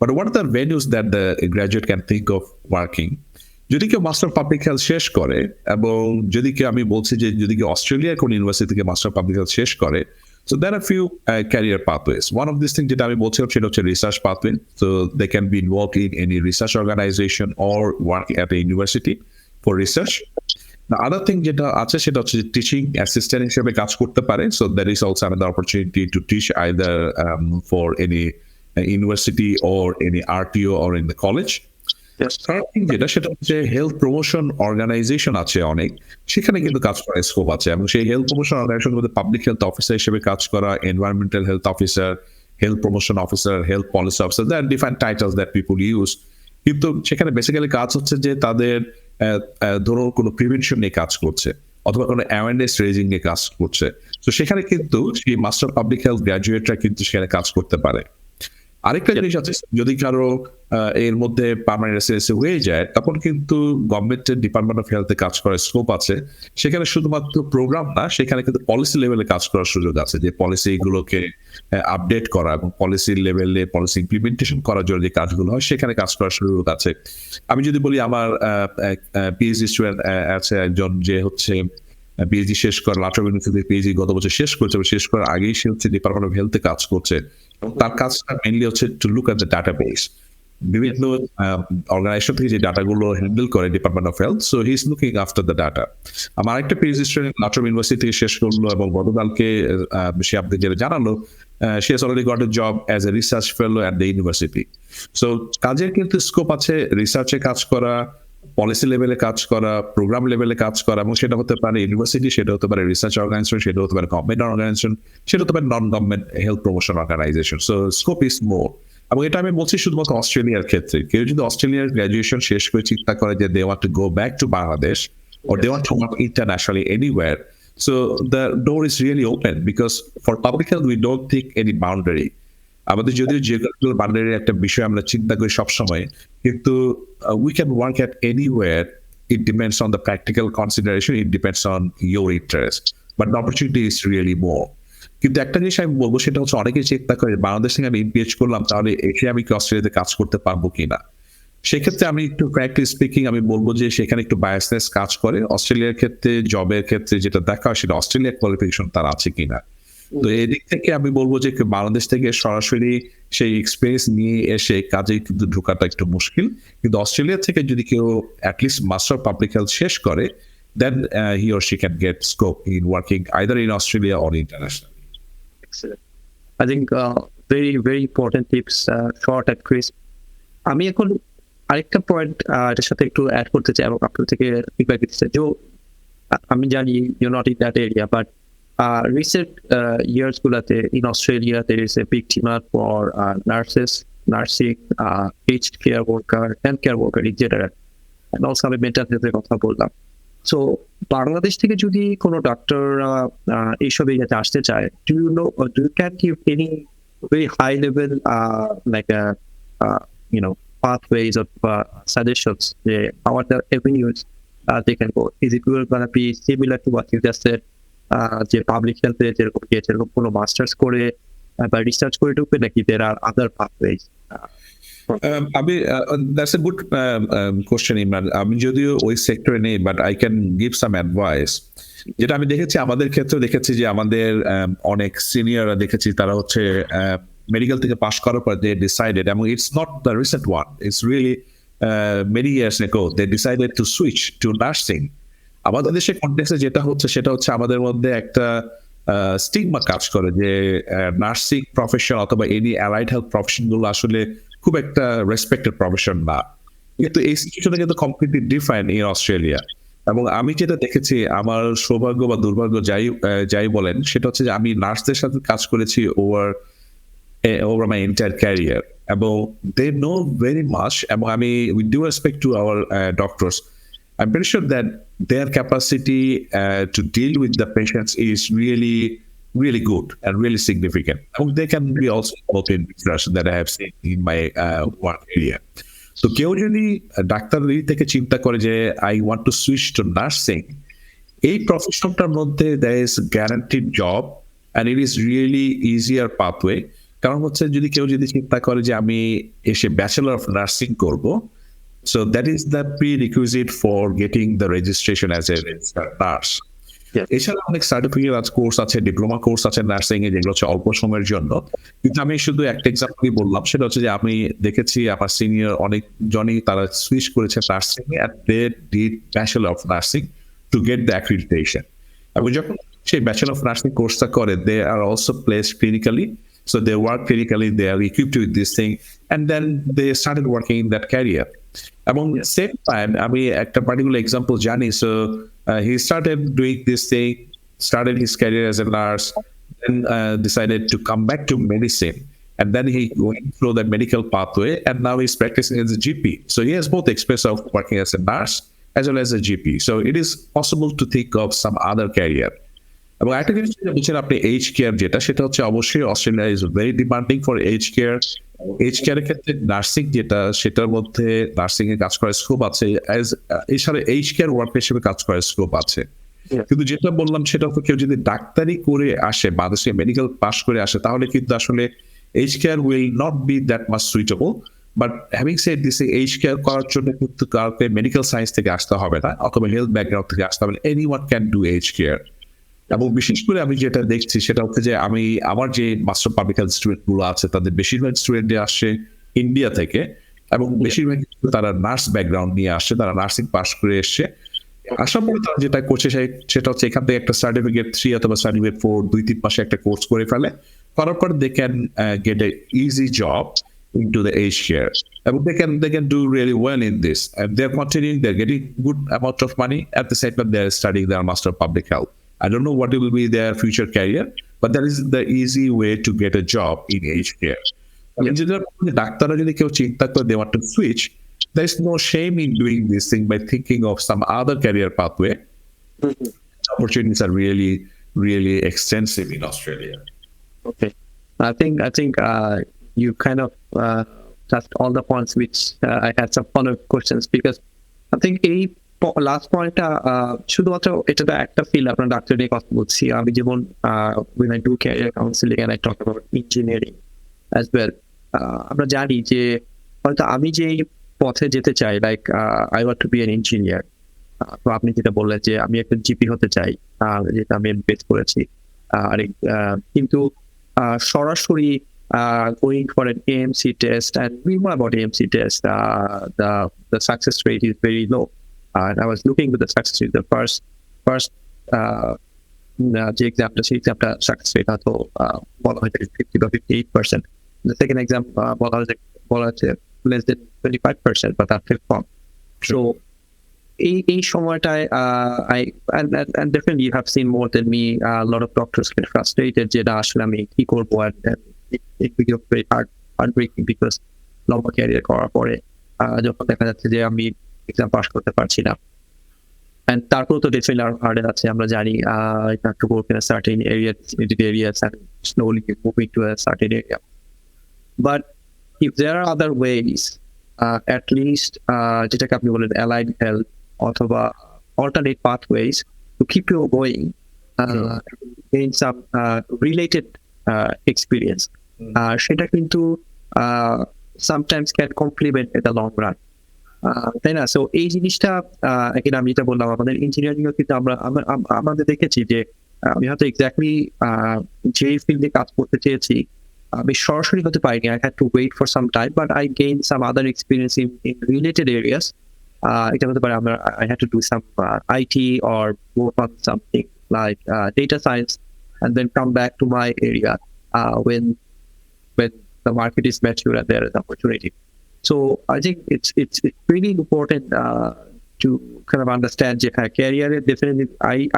But what are the venues that the graduate can think of working? যদি কেউ master public health শেষ করে, এবং যদি কেউ, আমি বলছি যে যদি কেউ অস্ট্রেলিয়ার কোন ইউনিভার্সিটি থেকে মাস্টার পাবলিক হেলথ শেষ করে, so there are few career pathways. One of these things যেটা আমি বলছিলাম সেটা হচ্ছে research pathway. So they can be involved in any research organization or work at a university for research. The other thing যেটা আছে সেটা হচ্ছে teaching assistant হিসেবে কাজ করতে পারে. So there is also another opportunity to teach either for any university or any RTO or in the college. Third thing যেটা সেটা হচ্ছে হেলথ প্রমোশন অর্গানাইজেশন আছে অনেক, সেখানে কিন্তু কাজ করার স্কোপ আছে, এবং সেই হেলথ প্রমোশন অর্গানাইজেশনের মধ্যে পাবলিক হেলথ অফিসার হিসেবে কাজ করা, environmental health officer, health promotion officer, health policy officer, that different titles that people use. কিন্তু সেখানে বেসিক্যালি কাজ হচ্ছে যে তাদের ধরো কোনো প্রিভেনশন নিয়ে কাজ করছে অথবা কোনো অ্যাওয়ারনেস রেজিং নিয়ে কাজ করছে, তো সেখানে কিন্তু সেই মাস্টার পাবলিক হেলথ গ্র্যাজুয়েটরা কিন্তু সেখানে কাজ করতে পারে। আরেকটা জিনিস আছে, যদি কারো এর মধ্যে পার্মানেন্ট রেসিডেন্সি হয়ে যায়, তখন কিন্তু গভর্নমেন্টের ডিপার্টমেন্ট অফ হেলথে কাজ করার স্কোপ আছে। সেখানে শুধুমাত্র প্রোগ্রাম না, সেখানে কিন্তু পলিসি লেভেলে কাজ করার সুযোগ আছে, যে পলিসিগুলোকে আপডেট করা এবং পলিসি লেভেলে পলিসি ইমপ্লিমেন্টেশন করার জন্য যে কাজগুলো হয়, সেখানে কাজ করার সুযোগ আছে। আমি যদি বলি, আমার পিএইচডি স্টুডেন্ট আছে একজন, যে হচ্ছে পিএইচডি শেষ করে লাট্রাম ইউনিভার্সিটি পিএইচডি গত বছর শেষ করেছে, শেষ করার আগেই সে হচ্ছে ডিপার্টমেন্ট অফ হেলথে কাজ করছে, তার কাজটা মেইনলি হচ্ছে to look at the database, বিভিন্ন অর্গানাইজেশন থেকে যে ডাটাগুলো হ্যান্ডেল করে department of health, so he is looking after the data. আমার একটা পিএইচডি স্টুডেন্ট নাটোর ইউনিভার্সিটি থেকে শেষ করলো এবং গতকালকে সে আপনি যেটা জানালো, she has already got a job as a research fellow at the university. So কাজের কিন্তু স্কোপ আছে, রিসার্চে কাজ করা, পলিসি লেভেলে কাজ করা, প্রোগ্রাম লেভেলে কাজ করা, এবং সেটা হতে পারে ইউনিভার্সিটি, সেটা হতে পারে রিসার্চ অর্গানাইজেশন, সেটা হতে পারে গভর্নমেন্ট অর্গানাইজেশন, সেটা হতে পারে non government health promotion organization. So scope is more. এবং এটা আমি বলছি শুধুমাত্র অস্ট্রেলিয়ার ক্ষেত্রে। কেউ যদি অস্ট্রেলিয়ার গ্রাজুয়েশন শেষ করে চিন্তা করে যে they want to go back to Bangladesh or they want to work internationally anywhere, so the door is really open, because for public health we don't think any boundary. আমাদের যদিও জিওগ্রাফিক্যাল বাউন্ডারির একটা বিষয় আমরা চিন্তা করি সবসময়, কিন্তু we can work at anywhere. It depends on the practical consideration, it depends on your interest, but the opportunity is really more. কিন্তু একটা জিনিস আমি বলবো, সেটা হচ্ছে অনেকে চিন্তা করে বাংলাদেশ থেকে আমি পিএইচডি করলাম, তাহলে এসে আমি কি অস্ট্রেলিয়াতে কাজ করতে পারবো কিনা। সেক্ষেত্রে আমি একটু ফ্র্যাঙ্কলি স্পিকিং আমি বলবো যে সেখানে একটু বায়াসনেস কাজ করে। অস্ট্রেলিয়ার ক্ষেত্রে জবের ক্ষেত্রে যেটা দেখা হয় সেটা অস্ট্রেলিয়ার কোয়ালিফিকেশন তার আছে কিনা। তো এদিক থেকে আমি বলবো যে বাংলাদেশ থেকে সরাসরি সেই এক্সপিরিয়েন্স নিয়ে এসে কাজে কিন্তু ঢোকাটা একটু মুশকিল, কিন্তু অস্ট্রেলিয়া থেকে যদি কেউ অ্যাটলিস্ট মাস্টার পাবলিক হেলথ শেষ করে, then he or she can get scope in working either in Australia or international. I think very important tips, short and crisp. আমি এখন আরেকটা পয়েন্ট এটার সাথে একটু অ্যাড করতে চাই এবং আপনার থেকে ফিডব্যাক দিতে চাই। আমি জানি you not in that area, but recent years গুলাতে in Australia there is a big demand for nurses, nursing, aged care worker, health care worker in general, and also আমি মেন্টাল হেলথের কথা বললাম। সো বাংলাদেশ থেকে যদি কোনো ডাক্তাররা এইসব এরিয়াতে আসতে চায়, do you can give any very high level like pathways of suggestions, how are the avenues they can go? Is it going to be similar to what you just said, যে public হেলথে যেরকম কোনো masters করে বা research করে ঢুকবে, নাকি there are other pathways? আমি that's a good question Imran. আমি যদিও ওই সেক্টরে নেই, but I can give some advice. যেটা আমি দেখেছি আমাদের ক্ষেত্রে, দেখেছি যে আমাদের অনেক সিনিয়ররা দেখেছি তারা হচ্ছে মেডিকেল থেকে পাশ করার পর দে ডিসাইডেড, এবং it's not the recent one, it's really many years ago they decided to switch to nursing. আমাদের দেশের কনটেক্সটে যেটা হচ্ছে সেটা হচ্ছে আমাদের মধ্যে একটা স্টিগমা কাজ করে যে নার্সিং প্রফেশন অথবা এনি অ্যালাইড হেলথ প্রফেশন গুলো আসলে খুব একটা রেসপেক্টেড প্রফেশন না, কিন্তু এই সিচুয়েশনটা কিন্তু কমপ্লিটলি ডিফারেন্ট ইন অস্ট্রেলিয়া। এবং আমি যেটা দেখেছি, আমার সৌভাগ্য বা দুর্ভাগ্য যাই বলেন, সেটা হচ্ছে যে আমি নার্সদের সাথে কাজ করেছি over my entire career, এবং they know very much, এবং আমি with due respect to our doctors, I'm pretty sure that their capacity to deal with the patients is really good and really significant, and they can be also involved in research that I have seen in my work area. So কেউ যদি doctor থেকে চিন্তা করে যে I want to switch to nursing, এই প্রফেশনটার মধ্যে there is guaranteed job and it is really easier pathway. কারণ হচ্ছে যদি কেউ চিন্তা করে যে আমি এসে ব্যাচেলর অফ নার্সিং করব, so that is the prerequisite for getting the registration as a registered nurse. এছাড়া অনেক সার্টিফিকেট কোর্স আছে, ডিপ্লোমা কোর্স আছে নার্সিং এ, যেগুলো হচ্ছে অল্প সময়ের জন্য। কিন্তু আমি শুধু একটা এক্সাম্পলই বললাম, সেটা হচ্ছে যে আমি দেখেছি আমার সিনিয়র অনেকজনই তারা সুইচ করেছে নার্সিং এ, and they did bachelor of nursing to get the accreditation. এবং যখন সেই ব্যাচেলর অফ নার্সিং কোর্সটা করে, they are also placed clinically. So they work clinically, they are equipped with this thing, and then they started working in that career. Among the same time, আমি একটা particular example জানি, so he started doing this thing, started his career as a nurse, then decided to come back to medicine, and then he went through the medical pathway, and now he's practicing as a GP. So he has both experience of working as a nurse as well as a GP. So it is possible to think of some other career. এবং একটা জিনিস বলছেন আপনি age care, যেটা সেটা হচ্ছে অবশ্যই Australia is very demanding for age care. Age কেয়ারের ক্ষেত্রে নার্সিং যেটা, সেটার মধ্যে নার্সিং এ কাজ করার স্কোপ আছে, এছাড়া এইজ কেয়ার ওয়ার্কার হিসেবে কাজ করার স্কোপ আছে। কিন্তু যেটা বললাম সেটা হচ্ছে কেউ যদি ডাক্তারি করে আসে, বাংলাদেশে মেডিকেল পাস করে আসে, তাহলে কিন্তু আসলে age care will not be that much suitable. But having said this, age care করার জন্য কিন্তু কাউকে মেডিকেল সায়েন্স থেকে আসতে হবে না, অথবা হেলথ ব্যাকগ্রাউন্ড থেকে আসতে হবে না, anyone can do age care. এবং বিশেষ করে আমি যেটা দেখছি সেটা হচ্ছে যে আমার যে মাস্টার পাবলিক হেলথ স্টুডেন্ট গুলো আছে তাদের বেশিরভাগ স্টুডেন্টরা আসছে ইন্ডিয়া থেকে, এবং বেশিরভাগ তারা নার্স ব্যাকগ্রাউন্ড নিয়ে আসছে, তারা নার্সিং পাস করে এসছে। আসার পরে তারা যেটা করছে সেটা হচ্ছে এখান থেকে একটা সার্টিফিকেট 3 অথবা সার্টিফিকেট 4 2-3 মাসে একটা কোর্স করে ফেলে, করার পর they can get a easy job into the age care, and they can do really well in this, and they're continuing, they're getting good amount of money at the same time they're studying their master of public health. I don't know what will be their future career, but that is the easy way to get a job in aged care. ডাক্তাররা যদি কেউ চিন্তা করে they want to switch, there is no shame in doing this thing by thinking of some other career pathway. Opportunities are really extensive in Australia. Okay, I think you kind of touched all the points which I had some follow-up questions, because I think এই last পয়েন্টটা শুধুমাত্র এটা তো একটা field, আপনার doctor নিয়ে কথা বলছি, আমি যেমন when I do career counseling and I talk about engineering as well, আমরা জানি যে হয়তো আমি যে পথে যেতে চাই, like I want to be an engineer, তো আপনি যেটা বললেন যে আমি একটা জিপি হতে চাই, যেটা আমি বেস করেছি, কিন্তু সরাসরি going for an AMC test, and we know about AMC test, the success rate is very low. And I was looking with the success rate, the first the example success rate at all, 50 to 58%. The second exam was less than 25%, but that fifth form. So এই সময়টায় and definitely you have seen more than me, a lot of doctors get frustrated যে না আসলে আমি কি করবো, and it becomes very heartbreaking because লম্বা career করার পরে যখন দেখা যাচ্ছে যে আমি এক্সাম পাস করতে পারছি না, and তারপর তো ডেফিনেটলি হার্ডের আছে, আমরা জানি you have to work in a certain areas and slowly moving to a certain area. But if there are other ways, at least যেটাকে আপনি বলেন allied health অথবা alternate pathways to keep you going, gain some related experience, সেটা কিন্তু sometimes can complement in the long run, তাই না? So এই জিনিসটা এখন আমি যেটা বললাম, আমাদের ইঞ্জিনিয়ারিং কিন্তু আমাদের দেখেছি যে আমি হয়তো এক্স্যাক্টলি যে ফিল্ডে কাজ করতে চেয়েছি আমি সরাসরি হতে পারিনি, I had to wait for some time, but I gained some other experience in related areas. এটা হতে পারে I had to do some IT or work on something like data science, and then come back to my area when the market is mature and there is opportunity. So I think it's really important to kind of understand that career definitely,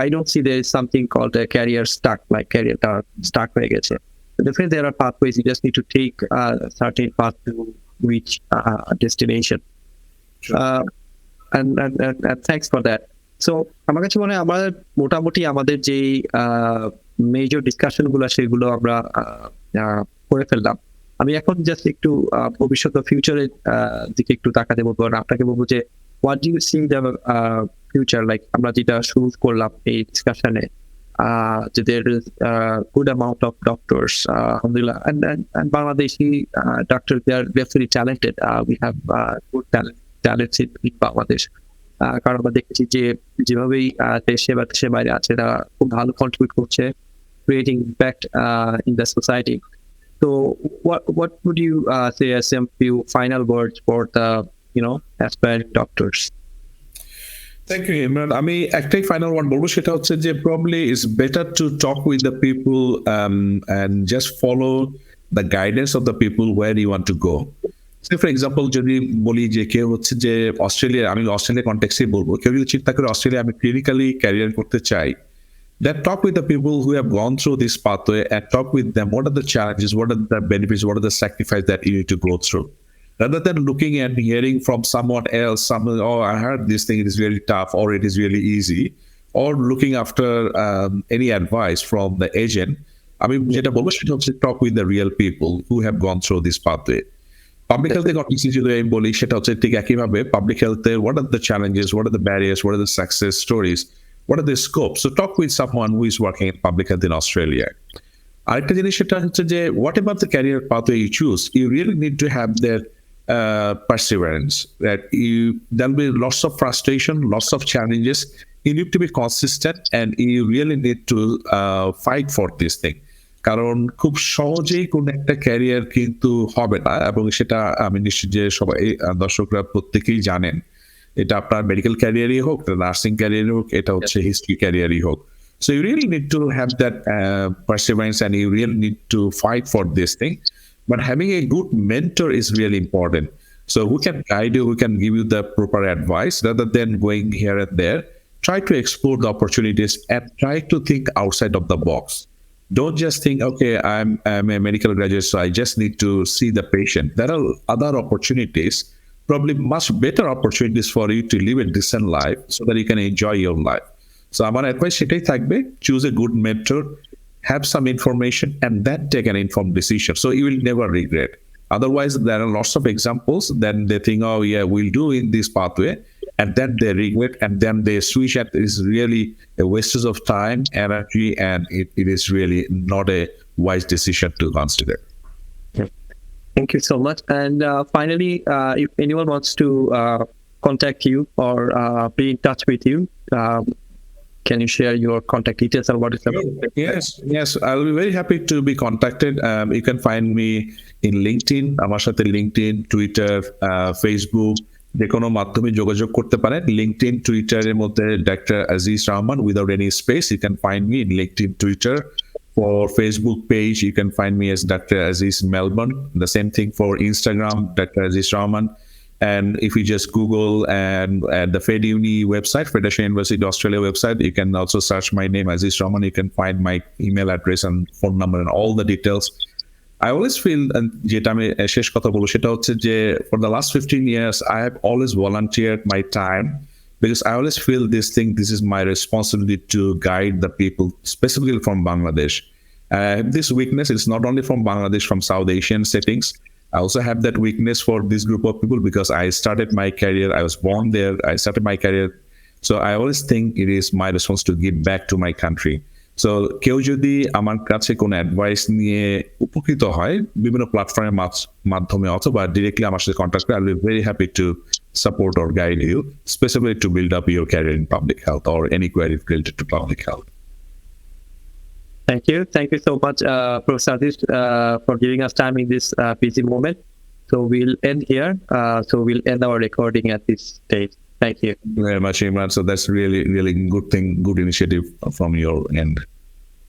I don't see there is something called a career stuck, like career stuck হয়ে গেছে. Definitely there are pathways, you just need to take a certain path to reach a destination. Sure. And thanks for that. So আমার কাছে মনে হয় আমরা মোটামুটি আমাদের যে মেজর ডিসকাশন গুলো সেগুলো আমরা করে ফেললাম। আমি এখন জাস্ট একটু ভবিষ্যৎ ফিউচারের দিকে একটু তাকাতে বলবো, আপনাকে বলবো যে what do you see the future, like আমরা যেটা শুরু করলাম এই ডিসকাশনে, যে there is good amount of doctors, alhamdulillah, and Bangladeshi doctors, they are definitely talented. We have good talents in Bangladesh. কারণ আমরা দেখেছি যে যেভাবেই দেশে বা দেশের বাইরে আছে তারা খুব ভালো কন্ট্রিবিউট করছে, creating impact in the society. So what would you say as some few final words for the aspiring doctors? Thank you, Emran. আমি একটাই ফাইনাল ওয়ার্ড বলবো, সেটা হচ্ছে যে probably it's better to talk with the people and just follow the guidance of the people where you want to go. So for example, যদি বলি যে কেউ হচ্ছে যে আমি অস্ট্রেলিয়া কনটেক্সটে বলবো, কেউ যদি চিন্তা করে অস্ট্রেলিয়া আমি ক্লিনিক্যালি ক্যারিয়ার করতে চাই, then talk with the people who have gone through this pathway and talk with them what are the challenges, what are the benefits, what are the sacrifices that you need to go through, rather than looking and hearing from someone else, I heard this thing, it is really tough or it is really easy, or looking after any advice from the agent. I mean, talk with the real people who have gone through this pathway. Public health যদি আমি বলি সেটা হচ্ছে ঠিক একইভাবে public হেলথে what are the challenges, what are the barriers, what are the success stories, what are the scopes. So talk with someone who is working in public health in Australia. আরেকটা জিনিস সেটা হচ্ছে যে whatever the career pathway you choose, you really need to have that perseverance, that there'll be lots of frustration, lots of challenges, you need to be consistent and you really need to fight for this thing. কারণ খুব সহজেই কোন একটা career কিন্তু হবে না, এবং সেটা আমি নিশ্চিত যে সবাই দর্শকরা প্রত্যেকেই জানেন। এটা আপনার মেডিকেল ক্যারিয়ারই হোক, নার্সিং ক্যারিয়ারই হোক, এটা হচ্ছে হিস্ট্রি ক্যারিয়ারই হোক। So you really need to have that perseverance and you really need to fight for this thing. But having a good mentor is really important. So who can guide you, who can give you the proper advice rather than going here and there. Try to explore the opportunities and try to think outside of the box. Don't just think, okay, I'm a medical graduate, so I just need to see the patient. There are other opportunities, probably much better opportunities for you to live a decent life so that you can enjoy your life. So আমার advice সেটাই থাকবে, choose a good mentor, have some information, and then take an informed decision. So you will never regret. Otherwise, there are lots of examples. Then they think, oh yeah, we'll do in this pathway, and then they regret, and then they switch. And it is really a waste of time, energy, and it is really not a wise decision to consider. Thank you so much. And finally, if anyone wants to contact you or be in touch with you, can you share your contact details or what is the Yes, I'll be very happy to be contacted. You can find me in LinkedIn, আমার সাথে LinkedIn, Twitter, Facebook, যে কোনো মাধ্যমে যোগাযোগ করতে পারেন। LinkedIn, Twitter এর মধ্যে Dr. Aziz Rahman without any space. You can find me in LinkedIn, Twitter. For Facebook page, you can find me as Dr. Aziz Melbourne. The same thing for Instagram, Dr. Aziz Rahman. And if you just Google and at the FedUni website, Federation University Australia website, you can also search my name, Aziz Rahman. You can find my email address and phone number and all the details. I always feel, and যেটা আমি শেষ কথা বলবো সেটা হচ্ছে যে for the last 15 years, I have always volunteered my time because I always feel this is my responsibility to guide the people, specifically from Bangladesh. This weakness is not only from Bangladesh, from South Asian settings. I also have that weakness for this group of people because I started my career, I was born there, I started my career. So I always think it is my responsibility to give back to my country. So কেউ যদি আমার কাছে কোনো advice নিয়ে উপকৃত হয় বিভিন্ন প্ল্যাটফর্মের মাধ্যমে অথবা ডিরেক্টলি আমার সাথে কন্ট্যাক্ট করে, I'll be very happy to support or guide you, specifically to build up your career in public health or any query related to public health. Thank you so much, Professor Aziz, for giving us time in this busy moment. So we'll end here. So we'll end our recording at this stage. Thank you Very much, Emran. So that's really good thing, good initiative from your end.